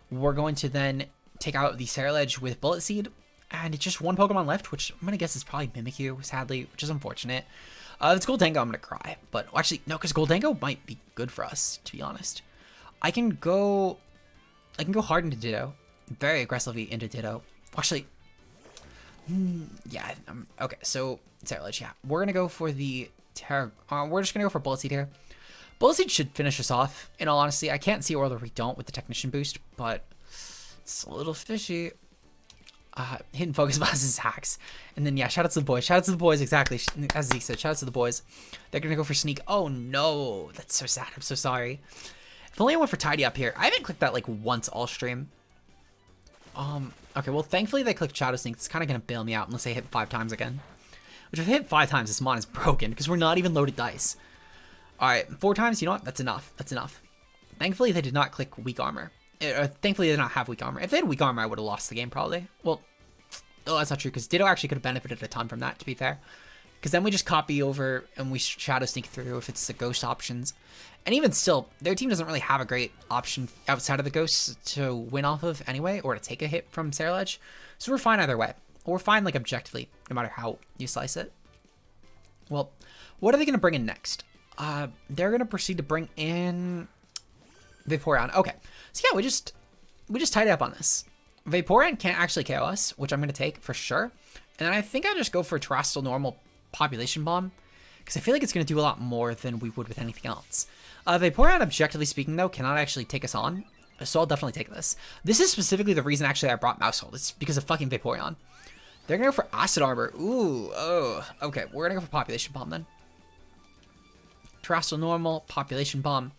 We're going to then take out the Cerulege with Bullet Seed, and it's just one Pokemon left, which I'm going to guess is probably Mimikyu, sadly, which is unfortunate. It's Goldango, I'm going to cry. But actually, no, because Goldango might be good for us, to be honest. I can go hard into Ditto, very aggressively into Ditto. Actually, yeah, okay, so Cerulege, yeah. We're going to go for the Tera, we're just going to go for Bullet Seed here. Bullet Seed should finish us off, in all honesty. I can't see whether we don't with the Technician boost, but it's a little fishy. Hidden Focus Blast is hacks. And then, yeah, shout out to the boys. Shout out to the boys, exactly. As Zeke said, shout out to the boys. They're going to go for Sneak. Oh, no. That's so sad. I'm so sorry. If only I went for Tidy Up here. I haven't clicked that, like, once all stream. Okay, well, thankfully they clicked Shadow Sneak. It's kind of going to bail me out unless they hit 5 times again. Which if they hit 5 times, this mon is broken because we're not even loaded dice. Alright, 4 times, you know what? That's enough. That's enough. Thankfully, they did not click weak armor. Thankfully, they did not have weak armor. If they had weak armor, I would have lost the game, probably. Well, oh, that's not true, because Ditto actually could have benefited a ton from that, to be fair. Because then we just copy over and we Shadow Sneak through if it's the ghost options. And even still, their team doesn't really have a great option outside of the ghosts to win off of anyway, or to take a hit from Sarah Ledge. So we're fine either way. We're fine, like, objectively, no matter how you slice it. Well, what are they going to bring in next? They're going to proceed to bring in Vaporeon. Okay, so yeah, we just tied up on this. Vaporeon can't actually KO us, which I'm going to take for sure. And then I think I just go for Terrestrial Normal Population Bomb, because I feel like it's going to do a lot more than we would with anything else. Vaporeon, objectively speaking, though, cannot actually take us on, so I'll definitely take this. This is specifically the reason, actually, I brought Maushold. It's because of fucking Vaporeon. They're going to go for Acid Armor. Ooh, oh, okay, we're going to go for Population Bomb, then. Terrestrial Normal, Population Bomb.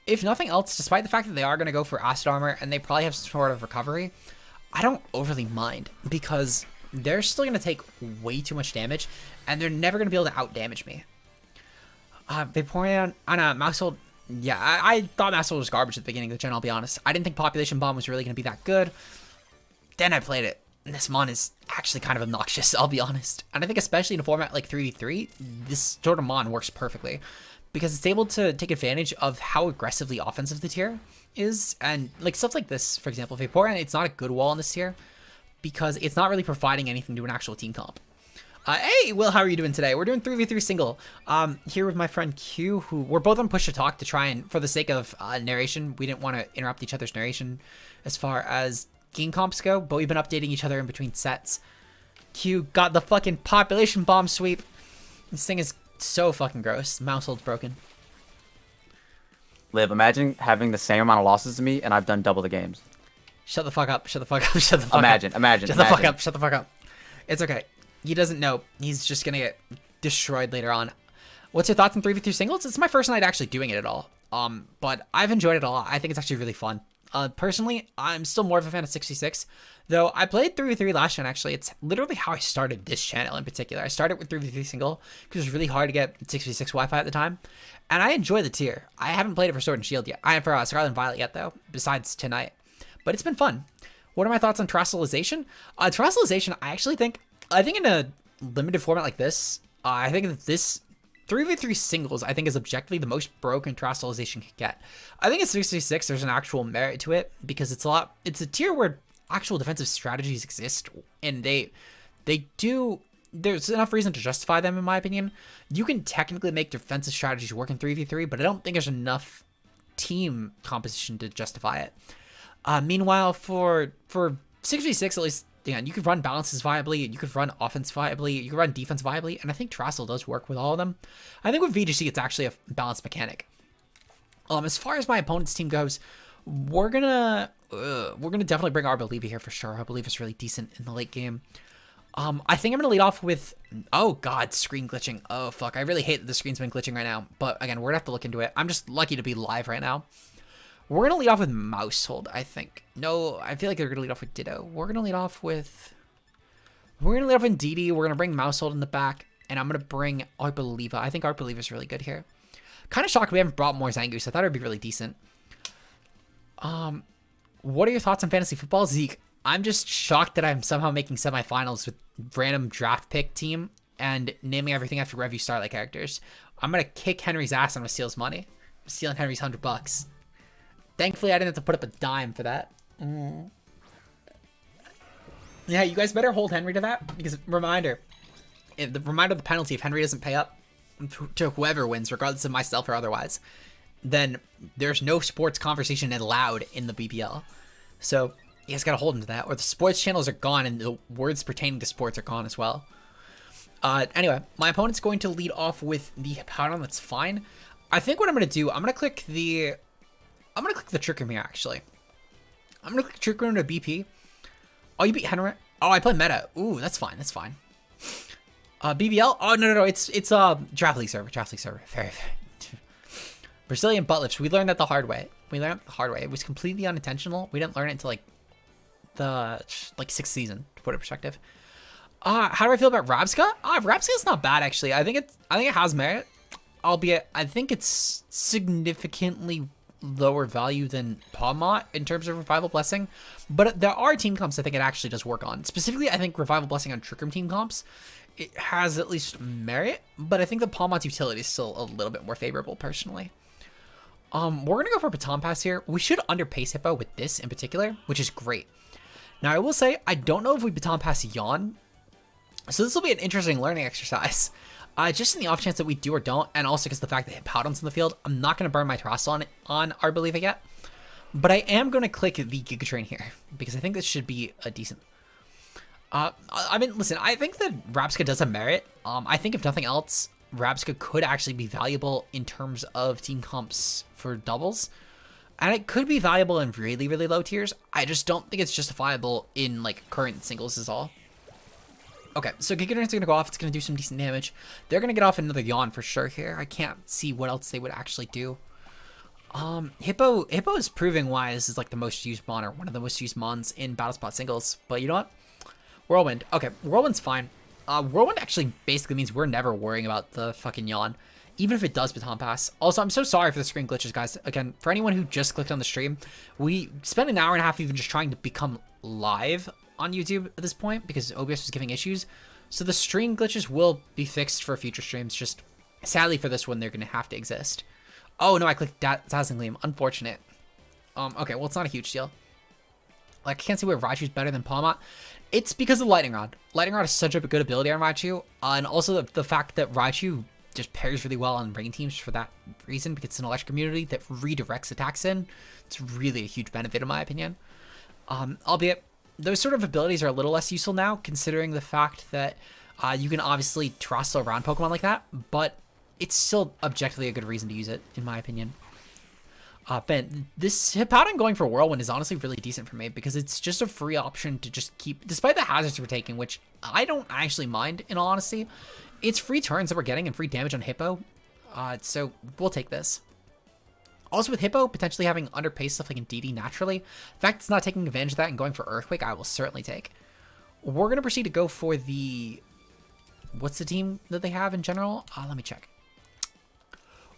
If nothing else, despite the fact that they are going to go for Acid Armor, and they probably have some sort of recovery, I don't overly mind, because they're still going to take way too much damage, and they're never going to be able to out-damage me. Vaporeon, Maushold, yeah, I thought Maushold was garbage at the beginning of the gen, I'll be honest. I didn't think Population Bomb was really going to be that good. Then I played it, and this mon is actually kind of obnoxious, I'll be honest. And I think especially in a format like 3v3, this sort of mon works perfectly, because it's able to take advantage of how aggressively offensive the tier is, and like stuff like this, for example, Vaporeon, it's not a good wall in this tier, because it's not really providing anything to an actual team comp. Hey, Will, how are you doing today? We're doing 3v3 single. Here with my friend Q, who we're both on push to talk to try and, for the sake of narration, we didn't want to interrupt each other's narration as far as game comps go, but we've been updating each other in between sets. Q got the fucking Population Bomb sweep. This thing is so fucking gross. Maushold's broken. Liv, imagine having the same amount of losses as me, and I've done double the games. Shut the fuck up. Shut the fuck up. Shut the fuck up. Imagine. Shut the fuck up. Shut the fuck up. It's okay. He doesn't know. He's just gonna get destroyed later on. What's your thoughts on 3v3 singles? It's my first night actually doing it at all. But I've enjoyed it a lot. I think it's actually really fun. Personally, I'm still more of a fan of 66, though I played 3v3 last gen actually. It's literally how I started this channel in particular. I started with 3v3 single because it was really hard to get 6v6 Wi-Fi at the time. And I enjoy the tier. I haven't played it for Sword and Shield yet. I have for Scarlet and Violet yet though, besides tonight. But it's been fun. What are my thoughts on Terrestrialization? Terrestrialization, I think in a limited format like this, I think that this 3v3 singles, I think, is objectively the most broken Terrestrialization can get. I think at 66, there's an actual merit to it because it's a tier where actual defensive strategies exist, and there's enough reason to justify them, in my opinion. You can technically make defensive strategies work in 3v3, but I don't think there's enough team composition to justify it. Meanwhile, for 6v6, at least, you could run balances viably, you could run offense viably, you could run defense viably, and I think Terrestrial does work with all of them. I think with VGC, it's actually a balanced mechanic. As far as my opponent's team goes, we're gonna definitely bring our Olivia here for sure. I believe it's really decent in the late game. I think I'm gonna lead off with, oh god, screen glitching. Oh fuck, I really hate that the screen's been glitching right now, but again, we're gonna have to look into it. I'm just lucky to be live right now. We're going to lead off with Maushold, I think. No, I feel like they're going to lead off with Ditto. We're going to lead off with DD. We're going to bring Maushold in the back. And I'm going to bring Arpaliva. I think Arpaliva is really good here. Kind of shocked we haven't brought more Zangoose. I thought it would be really decent. What are your thoughts on fantasy football, Zeke? I'm just shocked that I'm somehow making semifinals with random draft pick team and naming everything after Review Starlight characters. I'm going to kick Henry's ass and I'm going to steal his money. I'm stealing Henry's $100. Thankfully, I didn't have to put up a dime for that. Yeah, you guys better hold Henry to that. Because, reminder of the penalty, if Henry doesn't pay up to whoever wins, regardless of myself or otherwise, then there's no sports conversation allowed in the BBL. So, you guys gotta hold him to that. Or the sports channels are gone and the words pertaining to sports are gone as well. Anyway, my opponent's going to lead off with the Hippowdon. That's fine. I think what I'm going to do, I'm going to click the Trick Room here, actually. I'm going to click Trick Room to BP. Oh, you beat Henry? Oh, I play meta. Ooh, that's fine. That's fine. BBL? Oh, no. It's Draft League server. Very. Brazilian butt lifts. We learned that the hard way. It was completely unintentional. We didn't learn it until, like, the like 6th season, to put it in perspective. How do I feel about Rabska? Rabska's not bad actually. I think it has merit, albeit I think it's significantly lower value than Pawmot in terms of Revival Blessing. But there are team comps I think it actually does work on. Specifically, I think Revival Blessing on Trick Room team comps, it has at least merit, but I think the Pawmot's utility is still a little bit more favorable personally. We're gonna go for Baton Pass here. We should underpace Hippo with this in particular, which is great. Now I will say, I don't know if we Baton Pass Yawn, so this will be an interesting learning exercise. Just in the off chance that we do or don't, and also because the fact that Hippowdon's in the field, I'm not going to burn my Terrestrial on our Believe It yet. But I am going to click the Giga Train here, because I think this should be a decent... I mean, listen, I think that Rabska does have merit. I think if nothing else, Rabska could actually be valuable in terms of team comps for doubles. And it could be valuable in really, really low tiers. I just don't think it's justifiable in, like, current singles is all. Okay, so Giga Drain's gonna go off. It's gonna do some decent damage. They're gonna get off another Yawn for sure here. I can't see what else they would actually do. Hippo is proving why this is like the most used mon, or one of the most used mons in Battle Spot singles. But you know what? Whirlwind. Okay, Whirlwind's fine. Whirlwind actually basically means we're never worrying about the fucking Yawn, even if it does Baton Pass. Also, I'm so sorry for the screen glitches, guys. Again, for anyone who just clicked on the stream, we spent an hour and a half even just trying to become live on YouTube at this point because OBS was giving issues. So the stream glitches will be fixed for future streams. Just sadly for this one, they're going to have to exist. Oh no, I clicked Dazzling Gleam. Unfortunate. Okay, well, it's not a huge deal. Like, I can't see where Raichu's better than Pawmot. It's because of Lightning Rod. Lightning Rod is such a good ability on Raichu. And also the fact that Raichu just pairs really well on rain teams for that reason, because it's an electric community that redirects attacks in. It's really a huge benefit in my opinion. Albeit, those sort of abilities are a little less useful now, considering the fact that you can obviously Terrestrial around Pokemon like that, but it's still objectively a good reason to use it, in my opinion. Ben, this Hippowdon going for Whirlwind is honestly really decent for me, because it's just a free option to just keep, despite the hazards we're taking, which I don't actually mind, in all honesty. It's free turns that we're getting and free damage on Hippo, so we'll take this. Also with Hippo potentially having underpaced stuff like in DD naturally, the fact it's not taking advantage of that and going for Earthquake, I will certainly take. We're going to proceed to go for the... What's the team that they have in general? Let me check.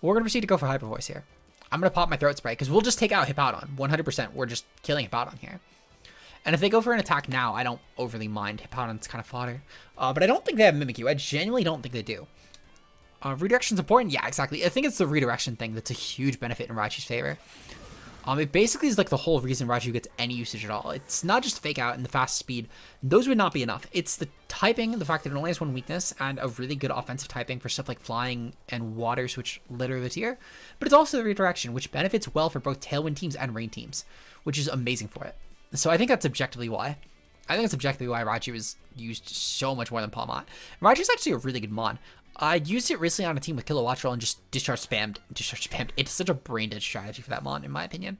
We're going to proceed to go for Hyper Voice here. I'm going to pop my Throat Spray because we'll just take out Hippowdon. 100%. We're just killing Hippowdon here. And if they go for an attack now, I don't overly mind. Hippowdon's kind of fodder. But I don't think they have Mimikyu. I genuinely don't think they do. Redirection's important? Yeah, exactly. I think it's the redirection thing that's a huge benefit in Raichu's favor. It basically is like the whole reason Raichu gets any usage at all. It's not just Fake Out and the fast speed. Those would not be enough. It's the typing, the fact that it only has one weakness, and a really good offensive typing for stuff like Flying and Water, which litter the tier. But it's also the redirection, which benefits well for both Tailwind teams and Rain teams, which is amazing for it. So I think that's objectively why. I think that's objectively why Raichu is used so much more than Pawmot. Raichu's actually a really good mon. I used it recently on a team with Kilowattrel and just discharge spammed. It's such a brain dead strategy for that mon, in my opinion.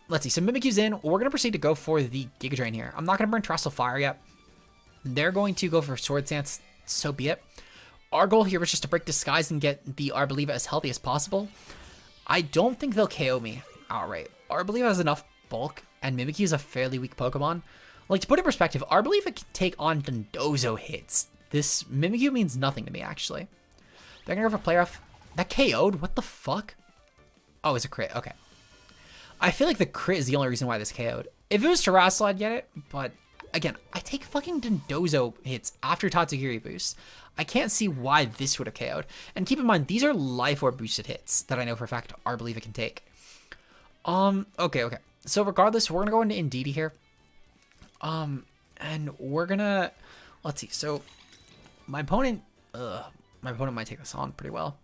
Let's see. So Mimikyu's in. We're going to proceed to go for the Giga Drain here. I'm not going to burn Terrestrial Fire yet. They're going to go for Sword Stance. So be it. Our goal here was just to break Disguise and get the Arboliva as healthy as possible. I don't think they'll KO me outright. Arboliva has enough bulk, and Mimikyu is a fairly weak Pokemon. Like, to put it in perspective, Arboliva can take on Dondozo hits. This Mimikyu means nothing to me, actually. They're gonna go for Play Rough. That KO'd? What the fuck? Oh, it's a crit. Okay. I feel like the crit is the only reason why this KO'd. If it was Terrestrial, I'd get it. But, again, I take fucking Dondozo hits after Tatsugiri boost. I can't see why this would have KO'd. And keep in mind, these are Life Orb boosted hits that I know for a fact Arboliva can take. Okay. So regardless, we're gonna go into Indeedee here. And we're gonna... Let's see. So... My opponent might take this on pretty well.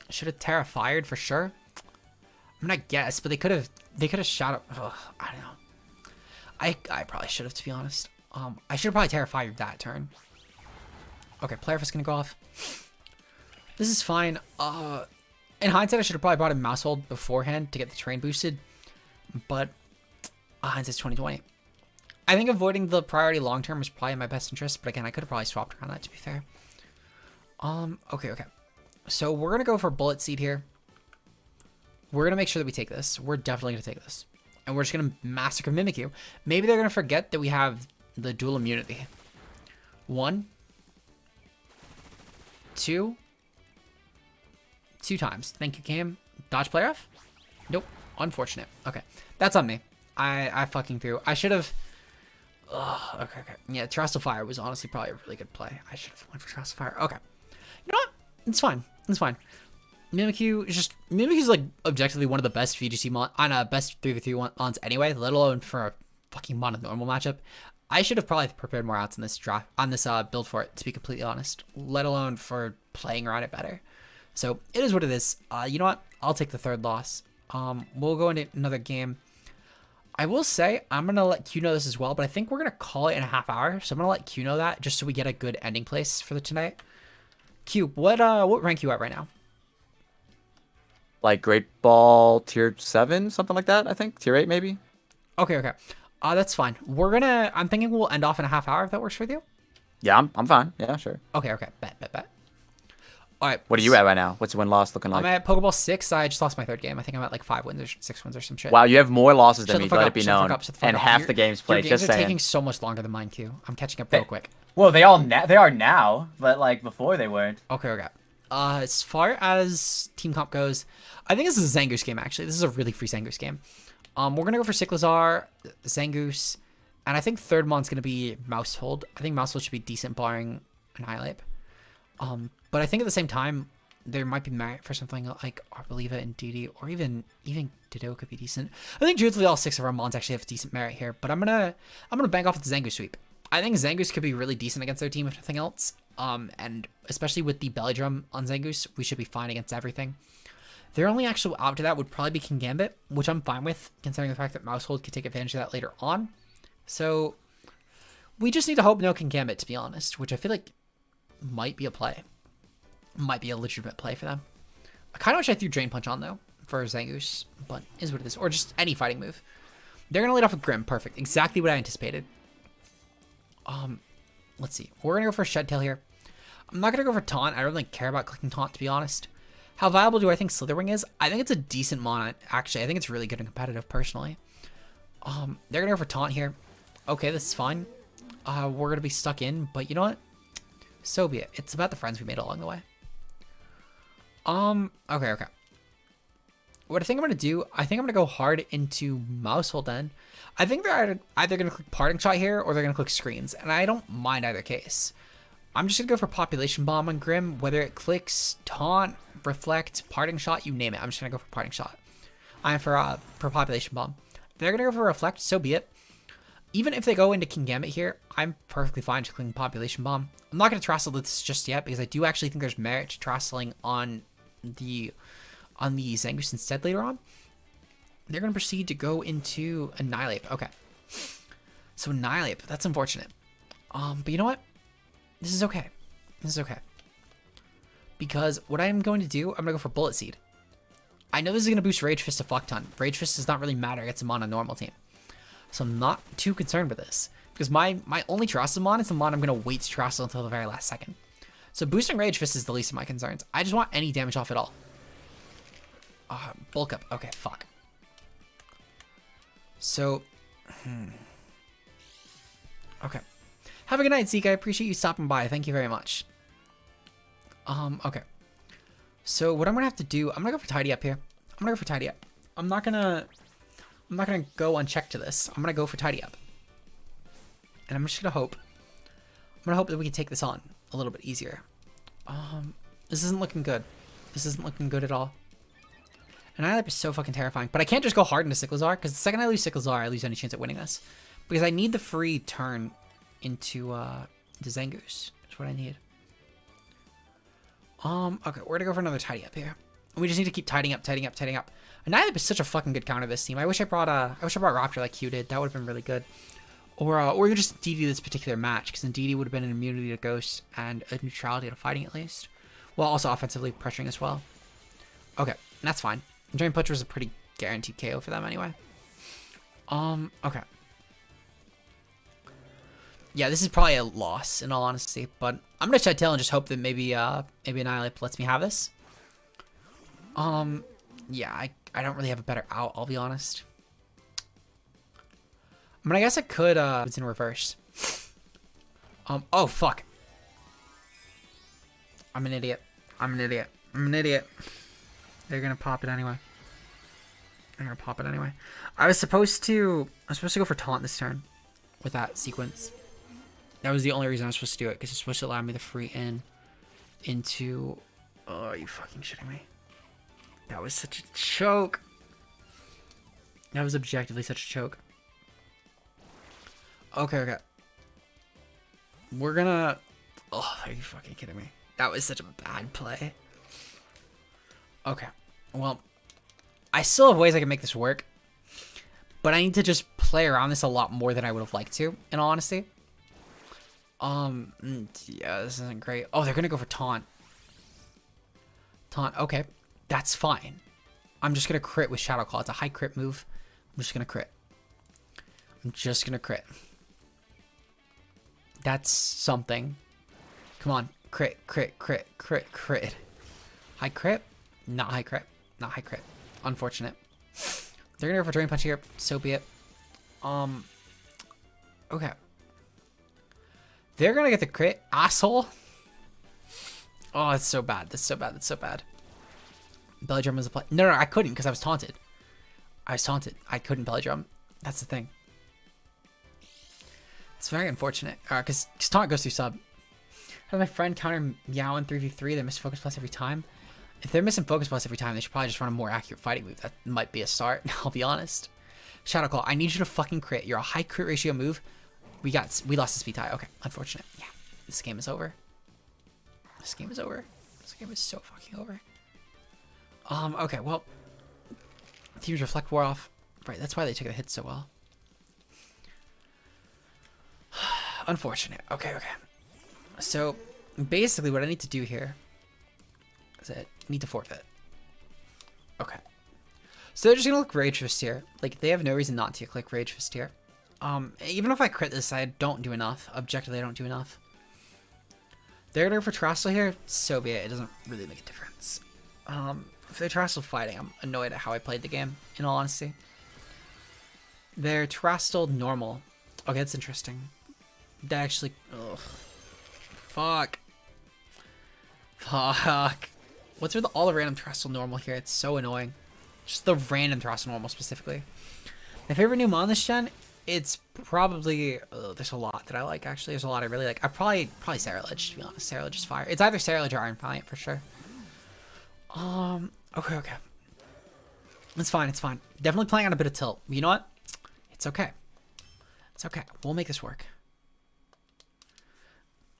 Should have Tera fired for sure. I'm gonna guess, but they could have shot up. I don't know. I probably should have, to be honest. I should have probably Tera fired that turn. Okay, Player is gonna go off. This is fine. In hindsight, I should have probably brought in Maushold beforehand to get the train boosted, but hindsight's 2020. I think avoiding the priority long term is probably in my best interest, but again, I could have probably swapped around that, to be fair. Okay. So we're gonna go for Bullet Seed here. We're gonna make sure that we take this. We're definitely gonna take this. and we're just gonna massacre Mimikyu. Maybe they're gonna forget that we have the dual immunity. 1, 2 times. Thank you, game. Dodge player off? Nope. Unfortunate. Okay. That's on me. I fucking threw. I should have... Okay. Yeah, Terrestrial Fire was honestly probably a really good play. I should have went for Terrestrial Fire. Okay. You know what? It's fine. Mimikyu is just... Mimikyu's like objectively one of the best VGC best 3v3 mons anyway, let alone for a fucking mono normal matchup. I should have probably prepared more outs in this draft, on this build for it, to be completely honest, let alone for playing around it better. So it is what it is. You know what? I'll take the 3rd loss. We'll go into another game. I will say, I'm going to let Q know this as well, but I think we're going to call it in a half hour. So I'm going to let Q know that just so we get a good ending place for the tonight. Q, what rank you at right now? Like Great Ball tier 7, something like that, I think. Tier 8, maybe. Okay. That's fine. I'm thinking we'll end off in a half hour if that works for you. Yeah, I'm fine. Yeah, sure. Okay. Bet. All right. What are you at right now? What's the win-loss looking like? I'm at Pokeball 6. I just lost my 3rd game. I think I'm at like 5 wins or 6 wins or some shit. Wow, you have more losses than me. Shut Let it be known. And half the games played. Your games Just are saying. taking so much longer than mine, Q. I'm catching up real quick. Well, they are now, but like before they weren't. Okay. As far as team comp goes, I think this is a Zangoose game, actually. This is a really free Zangoose game. We're going to go for Cyclizar, Zangoose, and I think 3rd mon's going to be Maushold. I think Maushold should be decent barring Annihilate. But I think at the same time, there might be merit for something like Arboliva and DD, or even Dido could be decent. I think truthfully all 6 of our mons actually have decent merit here, but I'm gonna bank off with the Zangoose sweep. I think Zangoose could be really decent against their team if nothing else. And especially with the Belly Drum on Zangoose, we should be fine against everything. Their only actual out to that would probably be Kingambit, which I'm fine with, considering the fact that Maushold could take advantage of that later on. So we just need to hope no Kingambit, to be honest, which I feel like might be a play. Might be a legitimate play for them. I kind of wish I threw Drain Punch on, though, for Zangoose, but is what it is. Or just any fighting move. They're going to lead off with Grim. Perfect. Exactly what I anticipated. Let's see. We're going to go for Shed Tail here. I'm not going to go for Taunt. I don't really care about clicking Taunt, to be honest. How viable do I think Slitherwing is? I think it's a decent mon, actually. I think it's really good and competitive, personally. They're going to go for Taunt here. Okay, this is fine. We're going to be stuck in, but you know what? So be it. It's about the friends we made along the way. Okay. What I think I'm going to do, I think I'm going to go hard into Maushold then. I think they're either going to click Parting Shot here, or they're going to click Screens, and I don't mind either case. I'm just going to go for Population Bomb on Grim, whether it clicks Taunt, Reflect, Parting Shot, you name it. I'm just going to go for Parting Shot. I'm for Population Bomb. They're going to go for Reflect, so be it. Even if they go into Kingambit here, I'm perfectly fine just clicking Population Bomb. I'm not going to Terrestrial this just yet, because I do actually think there's merit to Terrestrialing on the Zangoose instead later on. They're going to proceed to go into Annihilate. Okay. So Annihilate, that's unfortunate. But you know what? This is okay. Because what I'm going to do, I'm going to go for Bullet Seed. I know this is going to boost Rage Fist a fuck ton. Rage Fist does not really matter against him on a normal team. So I'm not too concerned with this. Because my only Terrestrial mon is the mon I'm going to wait to Terrestrial until the very last second. So boosting Rage Fist is the least of my concerns. I just want any damage off at all. Bulk up. Okay, fuck. So, okay. Have a good night, Zeke. I appreciate you stopping by. Thank you very much. Okay. So what I'm gonna have to do, I'm gonna go for Tidy Up here. I'm not gonna go unchecked to this. I'm gonna go for Tidy Up. And I'm just gonna hope. that we can take this on a little bit easier. This isn't looking good. At all. And Annihilate is so fucking terrifying. But I can't just go hard into Cyclizar, because the second I lose Cyclizar, I lose any chance at winning this. Because I need the free turn into Zangoose. That's what I need. Okay, we're gonna go for another Tidy Up here. And we just need to keep tidying up. Annihilate is such a fucking good counter this team. I wish I brought Raptor like Q did. That would have been really good. Or you just DD this particular match, because then DD would have been an immunity to Ghost and a neutrality to fighting at least. While also offensively pressuring as well. Okay, that's fine. Drain Punch was a pretty guaranteed KO for them anyway. Okay. Yeah, this is probably a loss in all honesty, but I'm gonna Shed Tail and just hope that maybe Annihilate lets me have this. Yeah, I don't really have a better out, I'll be honest. I mean, I guess it could, it's in reverse. Oh, fuck. I'm an idiot. I'm an idiot. I'm an idiot. They're gonna pop it anyway. They're gonna pop it anyway. I was supposed to go for taunt this turn with that sequence. That was the only reason I was supposed to do it, because it's supposed to allow me the free in into... Oh, are you fucking shitting me? That was such a choke. That was objectively such a choke. Okay. We're gonna... Oh, are you fucking kidding me? That was such a bad play. Okay. Well, I still have ways I can make this work. But I need to just play around this a lot more than I would have liked to, in all honesty. Yeah, this isn't great. Oh, they're gonna go for taunt. Taunt, okay. That's fine. I'm just gonna crit with Shadow Claw. It's a high crit move. I'm just gonna crit. I'm just gonna crit. That's something. Come on. Crit. High crit? Not high crit. Not high crit. Unfortunate. They're gonna go for Drain Punch here. So be it. Okay. They're gonna get the crit. Asshole. Oh, it's so bad. That's so bad. That's so bad. Belly Drum was a play. No, I couldn't because I was taunted. I couldn't Belly Drum. That's the thing. It's very unfortunate. Because taunt goes through sub. Have my friend counter Meow in 3v3. They miss Focus Plus every time. If they're missing Focus Plus every time, they should probably just run a more accurate fighting move. That might be a start, I'll be honest. Shadow Claw, I need you to fucking crit. You're a high crit ratio move. We lost the speed tie. Okay, unfortunate. Yeah, this game is over. This game is over. This game is so fucking over. Okay, well. Teams Reflect wore off. Right, that's why they took the hit so well. Unfortunate. Okay. So, basically what I need to do here is I need to forfeit. Okay. So they're just gonna look Rage Fist here. Like, they have no reason not to click Rage Fist here. Even if I crit this, I don't do enough. Objectively, I don't do enough. They're gonna go for Terrestrial here, so be it. It doesn't really make a difference. If they're Terrestrial fighting, I'm annoyed at how I played the game, in all honesty. They're Terrestrial normal. Okay, that's interesting. That actually... Ugh. Fuck. What's with all the random Terrestrial normal here? It's so annoying. Just the random Terrestrial normal specifically. My favorite new mon this gen, it's probably... there's a lot that I like, actually. There's a lot I really like. I probably Scarlet, to be honest. Scarlet is fire. It's either Scarlet or Iron Valiant, for sure. Okay. It's fine. Definitely playing on a bit of tilt. You know what? It's okay. We'll make this work.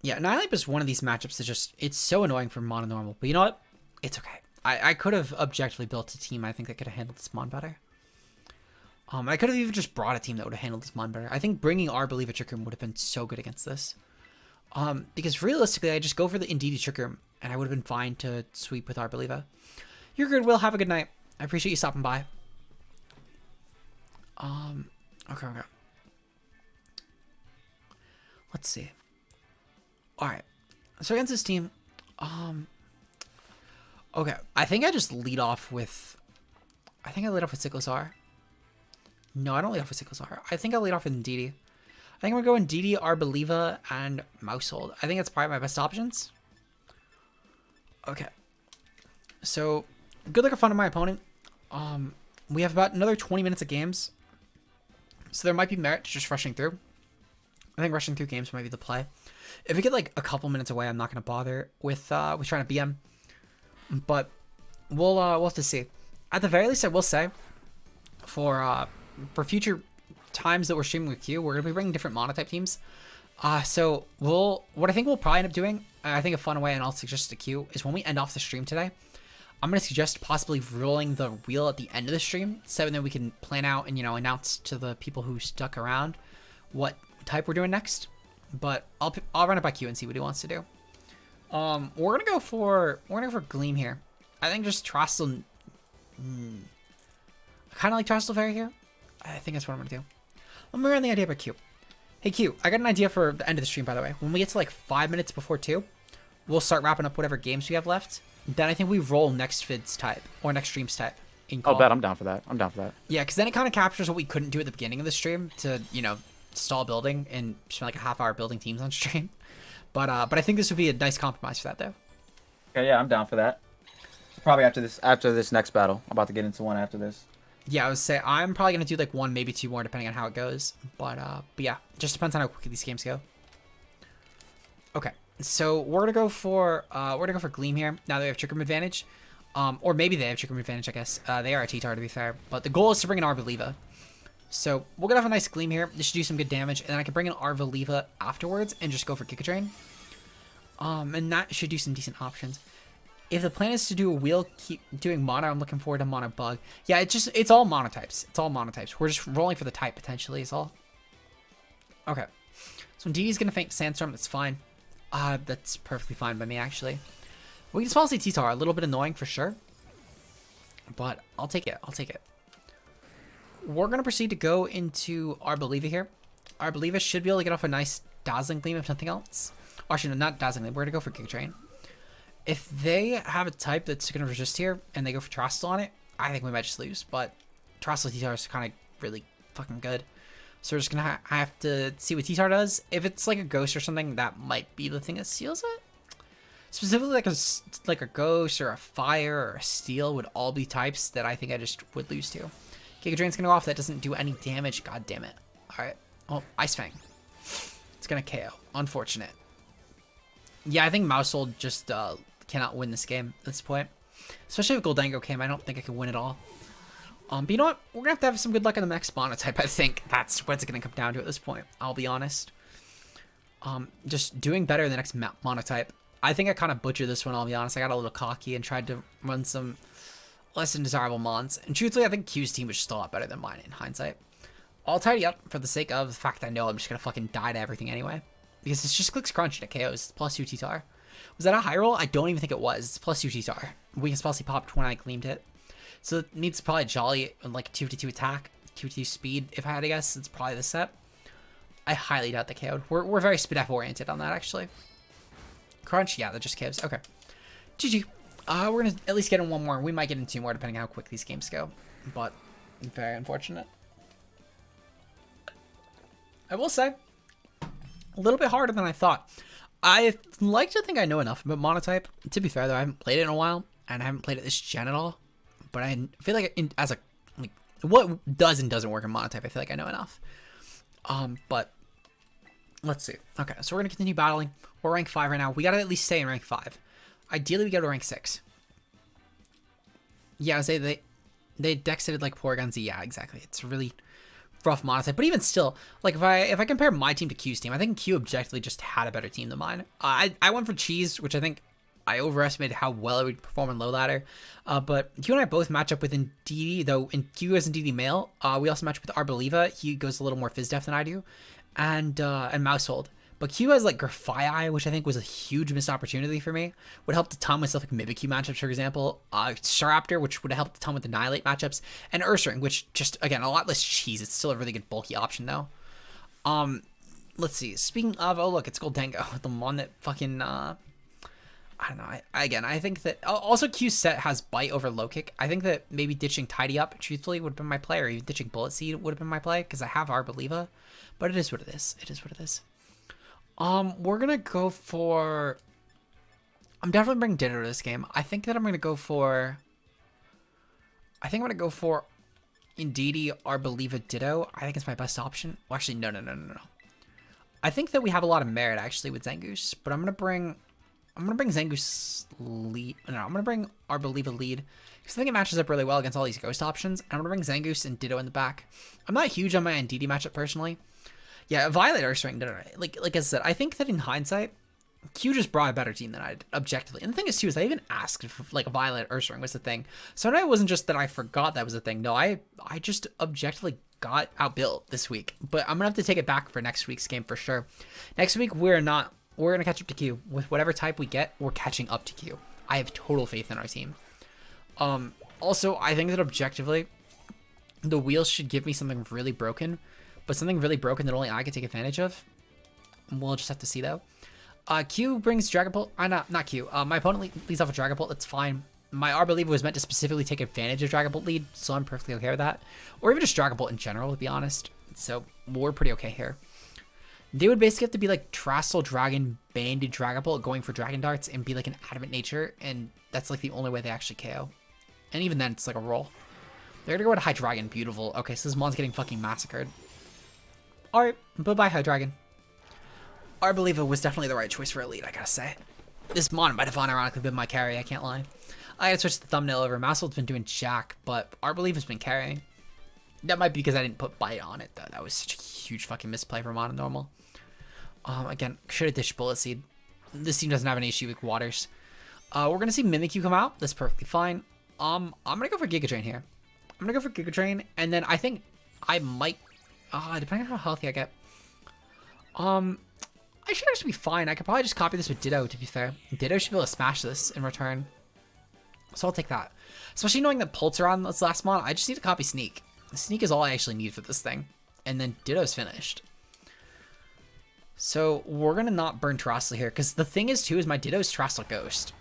Yeah, Annihilate is one of these matchups that just... It's so annoying for mono normal. But you know what? It's okay. I could have objectively built a team I think that could have handled this mon better. I could have even just brought a team that would have handled this mon better. I think bringing our Believer Trick Room would have been so good against this. Because realistically, I just go for the Indeedee Trick Room, and I would have been fine to sweep with our Believer. You're good, Will. Have a good night. I appreciate you stopping by. Okay. Let's see. Alright. So against this team, okay. I think I just lead off with... I think I lead off with Cyclozar. No, I don't lead off with Cyclozar. I think I lead off with Indeedee. I think I'm going to go Indeedee, Arbeliva, and Maushold. I think that's probably my best options. Okay. So, good luck or fun to my opponent. We have about another 20 minutes of games. So there might be merit to just rushing through. I think rushing through games might be the play. If we get like a couple minutes away, I'm not going to bother with trying to BM. But we'll have to see. At the very least, I will say, for future times that we're streaming with Q, we're going to be bringing different monotype teams. So what I think we'll probably end up doing, I think a fun way, and I'll suggest to Q, is when we end off the stream today, I'm going to suggest possibly rolling the wheel at the end of the stream, so that we can plan out and, announce to the people who stuck around what type we're doing next. But I'll run it by Q and see what he wants to do. We're gonna go for Gleam here. I think just Trostle. I kind of like Trostle Fairy here. I think that's what I'm gonna do. Let me run the idea by Q. Hey Q, I got an idea for the end of the stream, by the way. When we get to like 5 minutes before 2, we'll start wrapping up whatever games we have left. Then I think we roll next vid's type or next stream's type. in Oh, call. bet I'm down for that. I'm down for that. Yeah, because then it kind of captures what we couldn't do at the beginning of the stream to, you know, stall building and spend like a half hour building teams on stream. But I think this would be a nice compromise for that though. Okay, yeah, I'm down for that. Probably after this next battle. I'm about to get into one after this. Yeah, I would say I'm probably gonna do like one, maybe two more, depending on how it goes. But yeah, just depends on how quickly these games go. Okay, so we're gonna go for Gleam here. Now that we have Trick Room advantage, or maybe they have Trick Room advantage. I guess they are a T-Tar to be fair. But the goal is to bring in Arvaliva. So we're gonna have a nice Gleam here. This should do some good damage, and then I can bring in Arvaliva afterwards and just go for Giga Drain. And that should do some decent options. If the plan is to do a wheel, keep doing mono, I'm looking forward to mono bug. Yeah, it's all monotypes. It's all monotypes. We're just rolling for the type potentially is all. Okay. So DD's gonna feint Sandstorm, that's fine. That's perfectly fine by me actually. We can policy T-Tar, a little bit annoying for sure. But I'll take it. I'll take it. We're gonna proceed to go into Arvaliva here. Arvaliva should be able to get off a nice Dazzling Gleam if nothing else. Or actually, no, not Dazzling Gleam. We're gonna go for Giga Drain. If they have a type that's going to resist here and they go for Trostle on it, I think we might just lose. But Trostle T-Tar is kind of really fucking good. So we're just going to have to see what T-Tar does. If it's like a Ghost or something, that might be the thing that seals it. Specifically like a Ghost or a Fire or a Steel would all be types that I think I just would lose to. Giga Drain's going to go off. That doesn't do any damage. God damn it. Alright. Oh, Ice Fang. It's going to KO. Unfortunate. Yeah, I think Maushold just cannot win this game at this point. Especially with Goldango came, I don't think I can win it all. But you know what? We're going to have some good luck in the next monotype. I think that's what it's going to come down to at this point. I'll be honest. Just doing better in the next monotype. I think I kind of butchered this one, I'll be honest. I got a little cocky and tried to run some less than desirable mons. And truthfully, I think Q's team was just a lot better than mine in hindsight. I'll tidy up for the sake of the fact that I know I'm just going to fucking die to everything anyway. Because it's just clicks crunch and it KOs. Plus 2 T-Tar. Was that a high roll? I don't even think it was. It's plus 2 T-Tar. Weakness policy popped when I gleamed it. So it needs probably Jolly and like 252 attack, 252 speed. If I had to guess, it's probably the set. I highly doubt the KO'd. We're very speed F oriented on that actually. Crunch, yeah, that just KOs. Okay. GG. We're gonna at least get in one more. We might get in two more depending on how quick these games go. But very unfortunate. I will say, a little bit harder than I thought. I like to think I know enough about Monotype. To be fair, though, I haven't played it in a while, and I haven't played it this gen at all. But I feel like, what does and doesn't work in Monotype, I feel like I know enough. But let's see. Okay, so we're gonna continue battling. We're rank 5 right now. We gotta at least stay in rank 5. Ideally, we go to rank 6. Yeah, I would say they dexated like Porygon-Z. Yeah, exactly. It's really rough monotype, but even still, like if I compare my team to Q's team, I think Q objectively just had a better team than mine. I went for Cheese, which I think I overestimated how well it would perform in low ladder. But Q and I both match up with Indeedee, though in Q is Indeedee male. We also match with Arvaliva. He goes a little more phys def than I do, and Maushold. But Q has like Grafaiai, which I think was a huge missed opportunity for me. Would help a ton with stuff like Mimikyu matchups, for example. Staraptor, which would have helped a ton with Annihilate matchups. And Ursaring, which just, again, a lot less cheese. It's still a really good bulky option, though. Let's see. Speaking of, oh, look, it's Goldango. The one that fucking, I don't know. I think that, also Q's set has Bite over Low Kick. I think that maybe ditching Tidy Up, truthfully, would have been my play. Or even ditching Bullet Seed would have been my play, because I have Arvaliva. But it is what it is. It is what it is. We're gonna go for, I'm definitely bringing Ditto to this game. I think that I'm gonna go for Indeedee, Arvaliva, Ditto. I think it's my best option. Well, actually, no. I think that we have a lot of merit actually with Zangoose, but I'm gonna bring Zangoose lead. No, I'm gonna bring Arvaliva lead because I think it matches up really well against all these ghost options. And I'm gonna bring Zangoose and Ditto in the back. I'm not huge on my Indeedee matchup personally. Yeah, Violet Ursaring, no. Like I said, I think that in hindsight, Q just brought a better team than I did, objectively. And the thing is, too, is I even asked if, like, Violet Ursaring was the thing. So it wasn't just that I forgot that was a thing. No, I just objectively got outbuilt this week. But I'm going to have to take it back for next week's game for sure. Next week, we're going to catch up to Q. With whatever type we get, we're catching up to Q. I have total faith in our team. Also, I think that objectively, the wheels should give me something really broken. But something really broken that only I can take advantage of. We'll just have to see, though. Q brings Dragon Bolt. Not Q. My opponent leads off a Dragon Bolt. That's fine. my Arboliva was meant to specifically take advantage of Dragon Bolt lead, so I'm perfectly okay with that. Or even just Dragon Bolt in general, to be honest. So we're pretty okay here. They would basically have to be like Terrestrial Dragon, Banded Dragon Bolt, going for Dragon Darts, and be like an Adamant Nature, and that's like the only way they actually KO. And even then, it's like a roll. They're gonna go with High Dragon, beautiful. Okay, so this mon's getting fucking massacred. Alright, bye-bye High Dragon. Arboliva was definitely the right choice for Elite, I gotta say. This mon might have unironically been my carry, I can't lie. I gotta switch the thumbnail over. Maushold's been doing jack, but Arboliva's been carrying. That might be because I didn't put Bite on it, though. That was such a huge fucking misplay for Mono Normal. Again, should have dished Bullet Seed. This team doesn't have an issue with Waters. We're gonna see Mimikyu come out. That's perfectly fine. I'm gonna go for Giga Drain here. I'm gonna go for Giga Drain, and then I think I might, depending on how healthy I get. I should actually be fine. I could probably just copy this with Ditto, to be fair. Ditto should be able to smash this in return. So I'll take that. Especially knowing that Pults are on this last mod, I just need to copy Sneak. Sneak is all I actually need for this thing. And then Ditto's finished. So we're going to not burn Terrestrial here, because the thing is, too, is my Ditto's Terrestrial Ghost.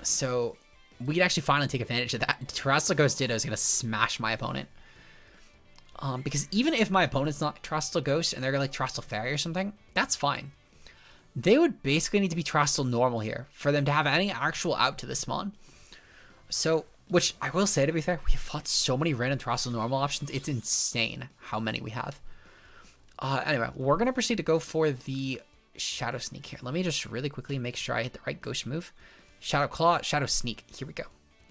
So we can actually finally take advantage of that. Terrestrial Ghost Ditto is going to smash my opponent. Because even if my opponent's not Terrestrial Ghost and they're like Terrestrial Fairy or something, that's fine. They would basically need to be Terrestrial Normal here for them to have any actual out to this mon. So, which I will say, to be fair, we have fought so many random Terrestrial Normal options. It's insane how many we have. Anyway, we're going to proceed to go for the Shadow Sneak here. Let me just really quickly make sure I hit the right Ghost move. Shadow Claw, Shadow Sneak. Here we go.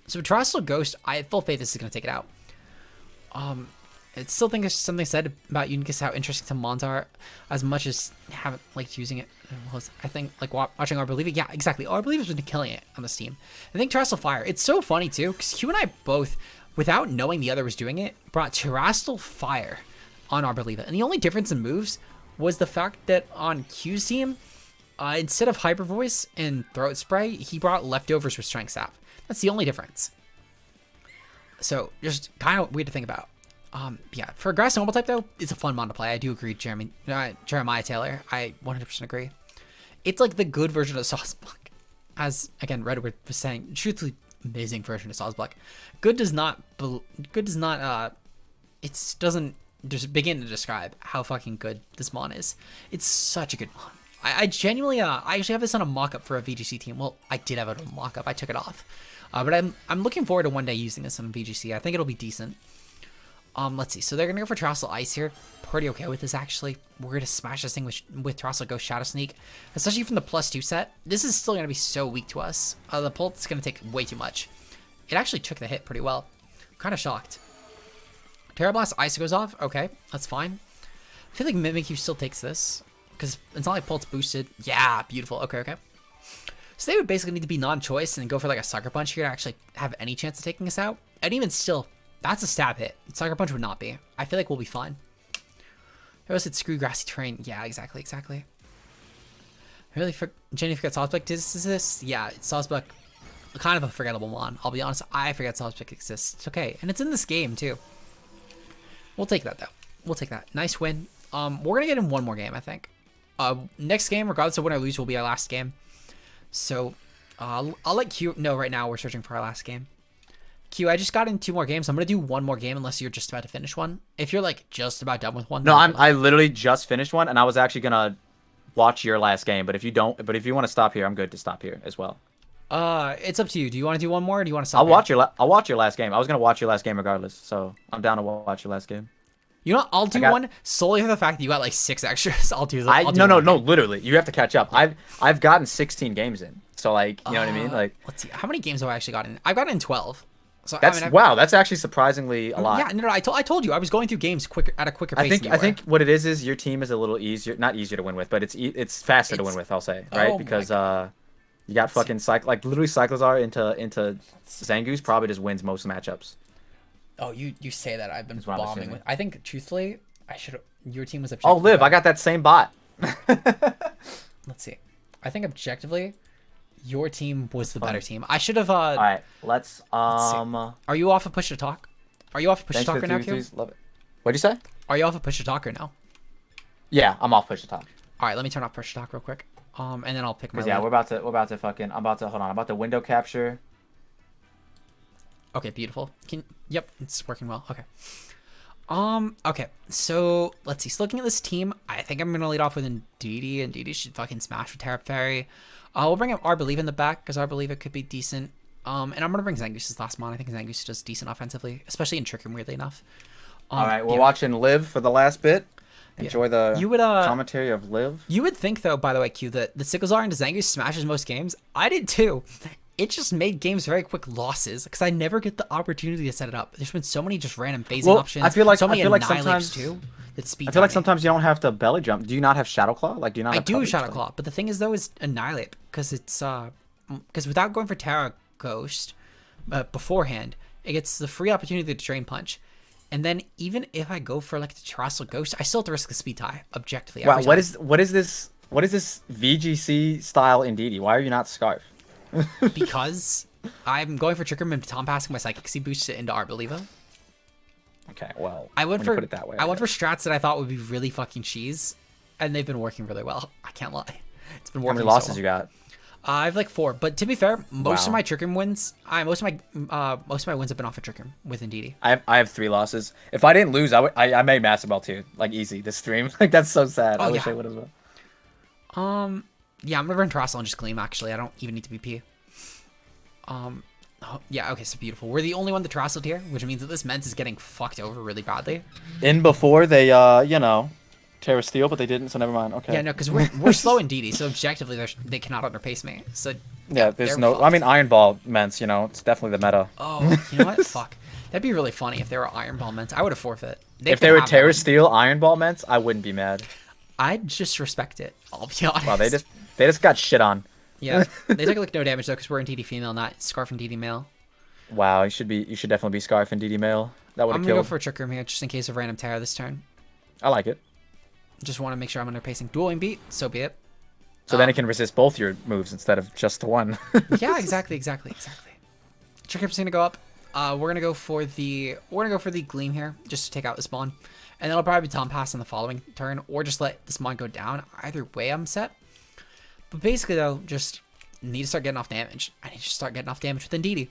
So Terrestrial Ghost, I have full faith this is going to take it out. I still think there's something said about Unicus how interesting some mons are, as much as I haven't liked using it. I think like watching Arboliva, yeah, exactly. Arboliva's been killing it on this team. I think Terrestrial Fire. It's so funny too, because Q and I both, without knowing the other was doing it, brought Terrestrial Fire on Arboliva, and the only difference in moves was the fact that on Q's team, instead of Hyper Voice and Throat Spray, he brought Leftovers with Strength Sap. That's the only difference. So just kind of weird to think about. Yeah, for a grass normal type though, it's a fun mon to play. I do agree, Jeremiah Taylor. I 100% agree. It's like the good version of Sawsbuck. As again, Redwood was saying, truthfully, amazing version of Sawsbuck. Good does not doesn't just begin to describe how fucking good this mon is. It's such a good mon. I genuinely, I actually have this on a mock-up for a VGC team. Well, I did have it on a mock-up. I took it off. But I'm looking forward to one day using this on VGC. I think it'll be decent. Let's see. So they're going to go for Terrestrial Ice here. Pretty okay with this, actually. We're going to smash this thing with Terrestrial Ghost Shadow Sneak. Especially from the +2 set. This is still going to be so weak to us. The Pult's going to take way too much. It actually took the hit pretty well. I'm kind of shocked. Tera Blast Ice goes off. Okay, that's fine. I feel like Mimikyu still takes this. Because it's not like Pult's boosted. Yeah, beautiful. Okay, okay. So they would basically need to be non-choice and go for like a Sucker Punch here to actually have any chance of taking us out. And even still, that's a stab hit. Sucker Punch would not be. I feel like we'll be fine. I always said screw grassy terrain. Yeah, exactly, exactly. I really Jenny forgot Sawsbuck. Is this? Yeah, Sawsbuck, kind of a forgettable mon. I'll be honest, I forget Sawsbuck exists. It's okay. And it's in this game, too. We'll take that, though. We'll take that. Nice win. We're going to get in one more game, I think. Next game, regardless of win or lose, will be our last game. So, I'll let Q know right now we're searching for our last game. Q, I just got in 2 more games. I'm going to do one more game unless you're just about to finish one. If you're, like, just about done with one. No, I literally just finished one, and I was actually going to watch your last game. But if you want to stop here, I'm good to stop here as well. It's up to you. Do you want to do one more, or do you want to stop I'll watch your last game. I was going to watch your last game regardless, so I'm down to watch your last game. You know what? I'll do one solely for the fact that you got, like, 6 extras. I'll do that. No, literally. You have to catch up. I've gotten 16 games in. So, like, you know what I mean? Like, let's see. How many games have I actually gotten in? I've gotten in 12. So wow, that's actually surprisingly a lot. Yeah, no, I told you I was going through games at a quicker pace. I think what it is your team is a little easier, not easier to win with, but it's faster to win with. I'll say, right? Because you got fucking literally Cyclozar into Zangoose probably just wins most matchups. Oh, you say that. I've been bombing with. I think truthfully, I should. Your team was objectively. Oh, Liv, I got that same bot. Let's see. I think objectively, your team was the better team. I should have. All right, let's. Are you off of Push to Talk? Are you off of Push to Talk right now, Q? Love it. What'd you say? Are you off of Push to Talk right now? Yeah, I'm off Push to Talk. All right, let me turn off Push to Talk real quick. And then I'll pick my. Yeah, we're about to hold on. I'm about to window capture. Okay, beautiful. Yep, it's working well. Okay. Okay, so let's see. So looking at this team, I think I'm gonna lead off with Ndidi. Ndidi should fucking smash with Tera Fairy. We'll bring up Arbelieve in the back because Arbelieve it could be decent. And I'm gonna bring Zangoose last mon. I think Zangoose does decent offensively, especially in Trick Room, weirdly enough. All right, we're watching Liv for the last bit. Enjoy the commentary of Liv. You would think though, by the way, Q, that the Sickles into Zangoose smashes most games. I did too. It just made games very quick losses because I never get the opportunity to set it up. There's been so many just random phasing options. I feel like sometimes too. That speed. I feel like sometimes you don't have to belly jump. Do you not have Shadow Claw? Like, do you not? I do have Shadow Claw, but the thing is though is Annihilate because it's because without going for Tera Ghost beforehand, it gets the free opportunity to Drain Punch. And then even if I go for like the Terrestrial Ghost, I still have to risk the speed tie objectively. Wow, what is this VGC style Ndidi? Why are you not Scarf? Because I'm going for Trick Room and Tom passing my Psychic C boost into Arbeliva. Okay, well, I went for put it that way, I went for strats that I thought would be really fucking cheese, and they've been working really well. I can't lie. It's been working. How many losses you got? I have like 4, but to be fair, most of my Trick Room wins, most of my wins have been off of Trick Room with Ndidi. I have 3 losses. If I didn't lose, I made Master Ball too, like easy this stream. Like that's so sad. I wish I would have. Yeah, I'm gonna run Terrestrial and just Gleam. Actually, I don't even need to BP. Yeah, okay, so beautiful. We're the only one that Terrestrial here, which means that this Mence is getting fucked over really badly. In before they, Tera Steel, but they didn't, so never mind. Okay. Yeah, no, because we're slow in DD, so objectively they cannot underpace me. So yeah, there's no. Fucked. I mean, Iron Ball Mence, it's definitely the meta. Oh, you know what? Fuck. That'd be really funny if they were Iron Ball Mence. I would have forfeit. If they were Tera Steel Iron Ball Mence, I wouldn't be mad. I'd just respect it. I'll be honest. Wow, they just got shit on. Yeah, they took like no damage though, because we're in DD female, not Scarf and DD male. Wow, you should definitely be Scarf and DD male. That would have killed. I'm gonna go for a Trick Room here, just in case of random Tera this turn. I like it. Just want to make sure I'm underpacing. Dueling beat, so be it. So then it can resist both your moves instead of just the one. Yeah, exactly. Trick Room's gonna go up. We're gonna go for the Gleam here, just to take out this Mon, and then I'll probably Tom Pass on the following turn, or just let this Mon go down. Either way, I'm set. But basically though, just need to start getting off damage. I need to start getting off damage with Ndidi.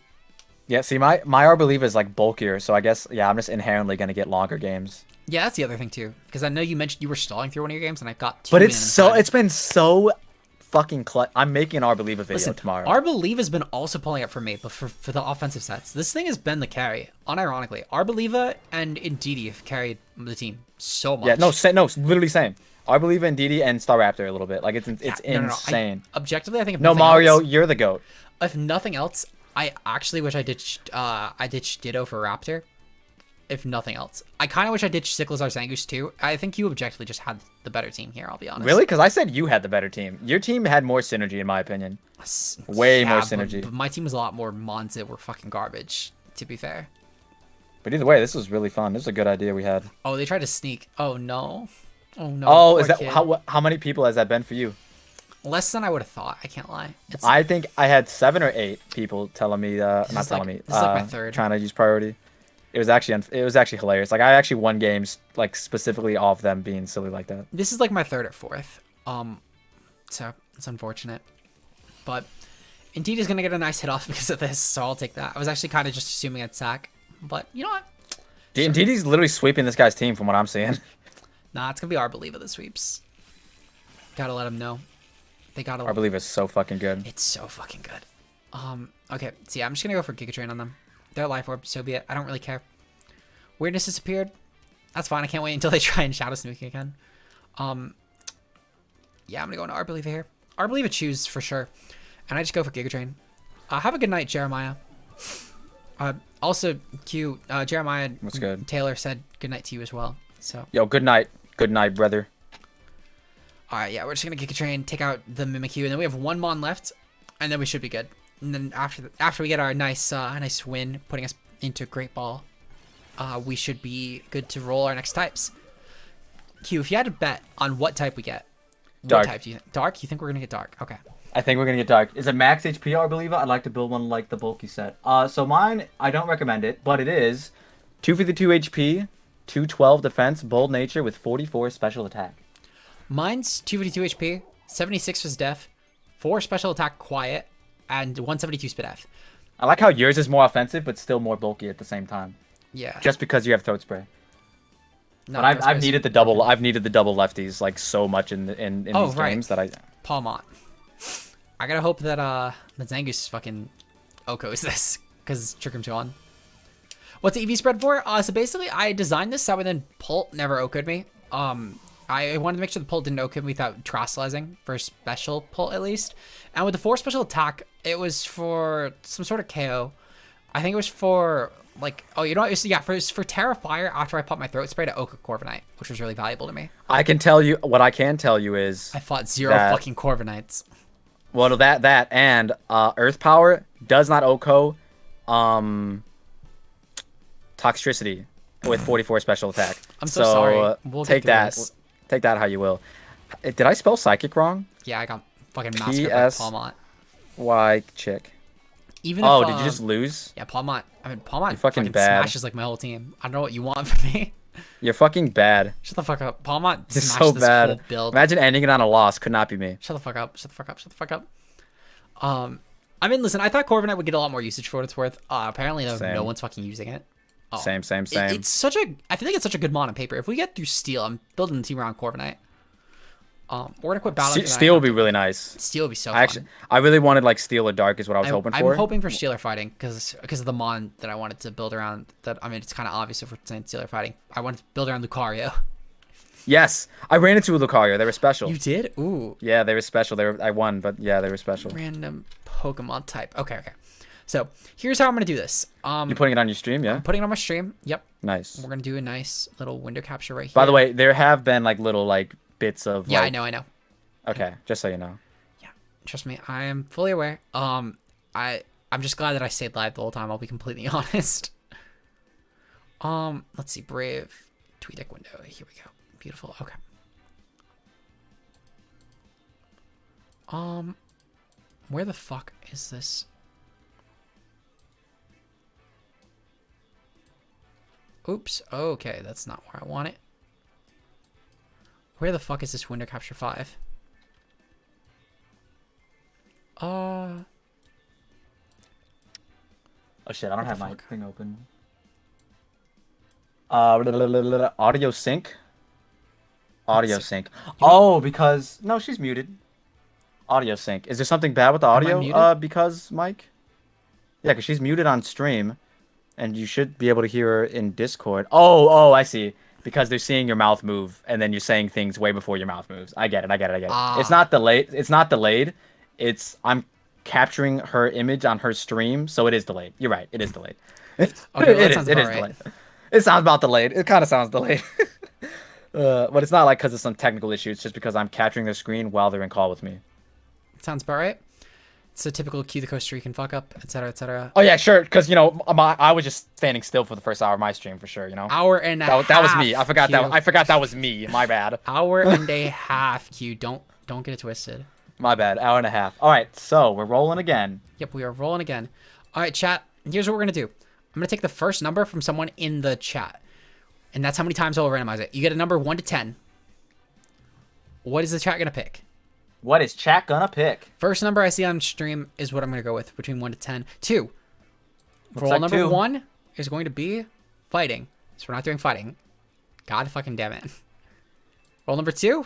Yeah, see, my Arbelive is like bulkier, so I guess I'm just inherently gonna get longer games. Yeah, that's the other thing too, because I know you mentioned you were stalling through one of your games, and I got 2 But it's been so fucking clutch. I'm making an Arbelive video tomorrow. Arbelive has been also pulling up for me, but for the offensive sets, this thing has been the carry. Unironically, Arbelive and Ndidi have carried the team so much. Yeah, no, literally same. Arbelive and Ndidi and Staraptor a little bit. Like it's insane. Objectively, I think. No, Mario, you're the goat. If nothing else, I actually wish I ditched Ditto for Raptor. If nothing else, I kind of wish I ditched Sickles or Zangoose too. I think you objectively just had the better team here. I'll be honest. Really? Because I said you had the better team. Your team had more synergy, in my opinion. Way more synergy. But my team was a lot more mons that were fucking garbage. To be fair. But either way, this was really fun. This is a good idea we had. Oh, they tried to sneak. Oh no. Oh no. Oh, is that how many people has that been for you? Less than I would have thought. I can't lie. I think I had 7 or 8 people telling me, not telling me. This is like my third. Trying to use priority. It was actually hilarious. Like I actually won games like specifically off them being silly like that. This is like my 3rd or 4th. So it's unfortunate, but Indeed is gonna get a nice hit off because of this, so I'll take that. I was actually kind of just assuming I'd sack, but you know what? Indeedy's literally sweeping this guy's team from what I'm seeing. Nah, it's gonna be Arbelive that sweeps. Gotta let him know. They gotta. Arbelive is so fucking good. It's so fucking good. Okay, so yeah, I'm just gonna go for Giga Drain on them. They're Life Orb, so be it. I don't really care. Weirdness disappeared. That's fine. I can't wait until they try and Shadow Snook again. Yeah, I'm gonna go into Arbelive here. Arbelive choose for sure, and I just go for Giga Drain. Have a good night, Jeremiah. Also, Q, Jeremiah. What's good? Taylor said good night to you as well. So. Yo, good night, brother. All right, yeah, we're just gonna Giga Drain, take out the Mimikyu, and then we have 1 Mon left, and then we should be good. And then after we get our nice win, putting us into Great Ball, we should be good to roll our next types. Q, if you had to bet on what type we get, Dark. What type do you think? Dark? You think we're gonna get Dark? Okay. I think we're gonna get Dark. Is it max HP, I believe? I'd like to build one like the bulky set. So mine, I don't recommend it, but it is 252 HP, 212 defense, bold nature with 44 special attack. Mine's 252 HP, 76 was def, 4 special attack quiet, and 172 speed F. I like how yours is more offensive, but still more bulky at the same time. Yeah. Just because you have throat spray. No, But I've needed the double. I've needed the double lefties like so much in these games that I. Palmont. I gotta hope that Zangus fucking Oko is this, because Trick Room 2 on. What's the EV spread for? So basically, I designed this that way then Pult never Oko'd me. I wanted to make sure the Pult didn't Oko me without Trostalizing for special Pult at least. And with the 4 special attack, it was for some sort of KO. I think it was for like, oh, you know what? It was for Tera Fire after I popped my throat spray to Oko Corviknight, which was really valuable to me. I can tell you what I can tell you is I fought 0 fucking Corviknights. Well, that and Earth Power does not Oko Toxicity with 44 special attack. I'm so sorry. We'll take that. This. Take that how you will. Did I spell psychic wrong? Yeah, I got fucking massacred by Palmont. Y chick. Even oh, if, did you just lose? Yeah, Palmont. I mean, Palmont fucking bad. smashes like my whole team. I don't know what you want from me. You're fucking bad. Shut the fuck up. Palmont You're smashed so this bad. whole build. Imagine ending it on a loss. Could not be me. Shut the fuck up. Shut the fuck up. Shut the fuck up. I mean, listen, I thought Corviknight would get a lot more usage for what it's worth. Apparently, though, no one's fucking using it. Oh. Same. It's such a. I feel like it's such a good mod on paper. If we get through Steel, I'm building the team around Corviknight. We're gonna quit battling. Steel would be really nice. Steel would be so fun. I really wanted like Steel or Dark is what I was hoping for. I'm hoping for Steel or Fighting because of the mod that I wanted to build around. That I mean, it's kind of obvious if we're saying Steel or Fighting. I wanted to build around Lucario. Yes, I ran into a Lucario. They were special. You did? Ooh. Yeah, they were special. I won, but yeah, they were special. Random Pokemon type. Okay. So here's how I'm gonna do this. You're putting it on your stream, yeah? I'm putting it on my stream. Yep. Nice. We're gonna do a nice little window capture right here. By the way, there have been like little like bits of. Yeah, like... I know. Okay, just so you know. Yeah, trust me, I am fully aware. I'm just glad that I stayed live the whole time. I'll be completely honest. Let's see, Brave, TweetDeck window. Here we go. Beautiful. Okay. Where the fuck is this? Oops. Okay, that's not where I want it. Where the fuck is this window capture 5? Oh shit, I don't have my thing open. Audio sync. Audio sync. Oh, because no, she's muted. Audio sync. Is there something bad with the audio? Because Mike. Yeah, because she's muted on stream, and you should be able to hear her in Discord. Oh, I see. Because they're seeing your mouth move, and then you're saying things way before your mouth moves. I get it. It's not delayed. I'm capturing her image on her stream, so it is delayed. You're right. It is delayed. Okay, it is delayed. It sounds about delayed. It kind of sounds delayed. But it's not like because of some technical issue. It's just because I'm capturing their screen while they're in call with me. Sounds about right. It's a typical cue the coaster you can fuck up, etc., etc. Oh yeah, sure. Because I was just standing still for the first hour of my stream for sure. Hour and a half. That was me. I forgot that. I forgot that was me. My bad. Hour and a half. Q. Don't get it twisted. My bad. Hour and a half. All right. So we're rolling again. Yep, we are rolling again. All right, chat. Here's what we're gonna do. I'm gonna take the first number from someone in the chat, and that's how many times I'll randomize it. You get a number 1 to 10. What is the chat gonna pick? What is chat gonna pick? First number I see on stream is what I'm gonna go with, between 1 to 10. 2. Roll like number 2. 1 is going to be fighting. So we're not doing fighting. God fucking damn it. Roll number 2.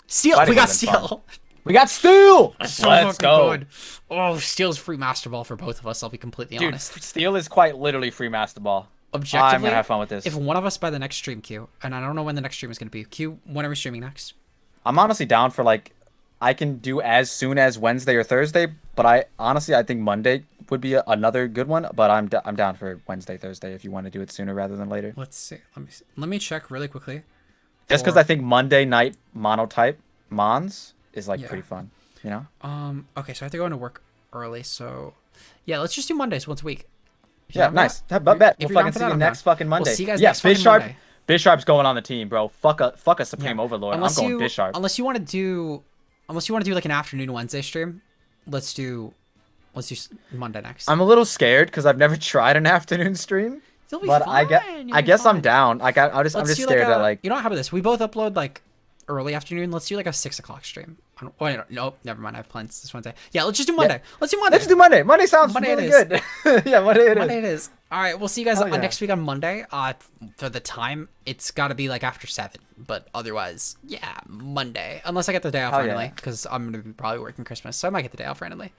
Steel. Fighting we got has been Steel. fun. We got Steel. Let's go. Good. Oh, Steel's free Master Ball for both of us. I'll be completely honest. Steel is quite literally free Master Ball. Objectively, I'm gonna have fun with this. If one of us by the next stream, Q, and I don't know when the next stream is gonna be. Q, when are we streaming next? I'm honestly down for I can do as soon as Wednesday or Thursday, but I think Monday would be another good one. But I'm down for Wednesday, Thursday if you want to do it sooner rather than later. Let's see. Let me check really quickly. Just because I think Monday night monotype Mons is pretty fun, Okay, so I have to go into work early, so yeah, let's just do Mondays once a week. Yeah, nice. Bet. We'll fucking see you next fucking Monday. We'll see you guys next fucking Bisharp. Monday. Bisharp's going on the team, bro. Fuck a Supreme Overlord. I'm going Bisharp. Unless you want to do like an afternoon Wednesday stream, let's do Monday next. I'm a little scared because I've never tried an afternoon stream. You'll be but fine. I guess I'm down. I'm just scared that you know what? How about this? We both upload early afternoon. Let's do like a 6 o'clock stream. No, never mind. I have plans this Wednesday. Yeah, let's just do Monday. Let's do Monday. Let's do Monday. Monday sounds Monday really good. Yeah, Monday it is. All right, we'll see you guys yeah. next week on Monday. For the time, it's got to be like after 7. But otherwise, yeah, Monday. Unless I get the day off randomly, because I'm going to be probably working Christmas. So I might get the day off randomly.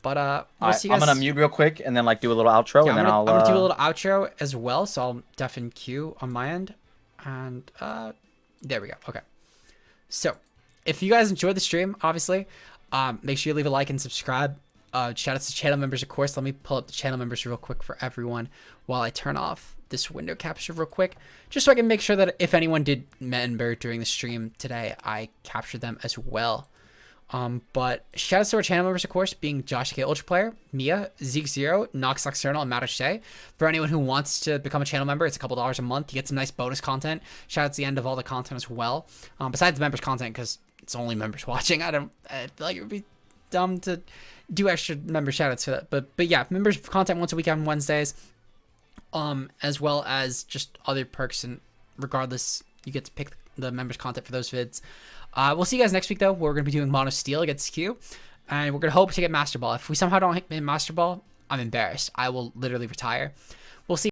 But we'll see you guys. I'm going to mute real quick and then like do a little outro. And then I'm going to do a little outro as well. So I'll deafen Q on my end. And there we go. Okay. So if you guys enjoyed the stream, obviously, make sure you leave a like and subscribe. Shout out to channel members, of course. Let me pull up the channel members real quick for everyone while I turn off this window capture real quick, just so I can make sure that if anyone did member during the stream today, I captured them as well. But shout out to our channel members, of course, being Josh K Ultra Player, Mia, Zeke Zero, Nox Nocturnal, and Matter Shay. For anyone who wants to become a channel member, it's a couple $1 a month. You get some nice bonus content. Shout out to the end of all the content as well. Besides the members content, because it's only members watching. I feel like it would be dumb to do extra member shoutouts for that. But yeah, members content once a week on Wednesdays. As well as just other perks, and regardless, you get to pick the members content for those vids. We'll see you guys next week, though. We're going to be doing Mono Steel against Q, and we're going to hope to get Master Ball. If we somehow don't hit Master Ball, I'm embarrassed. I will literally retire.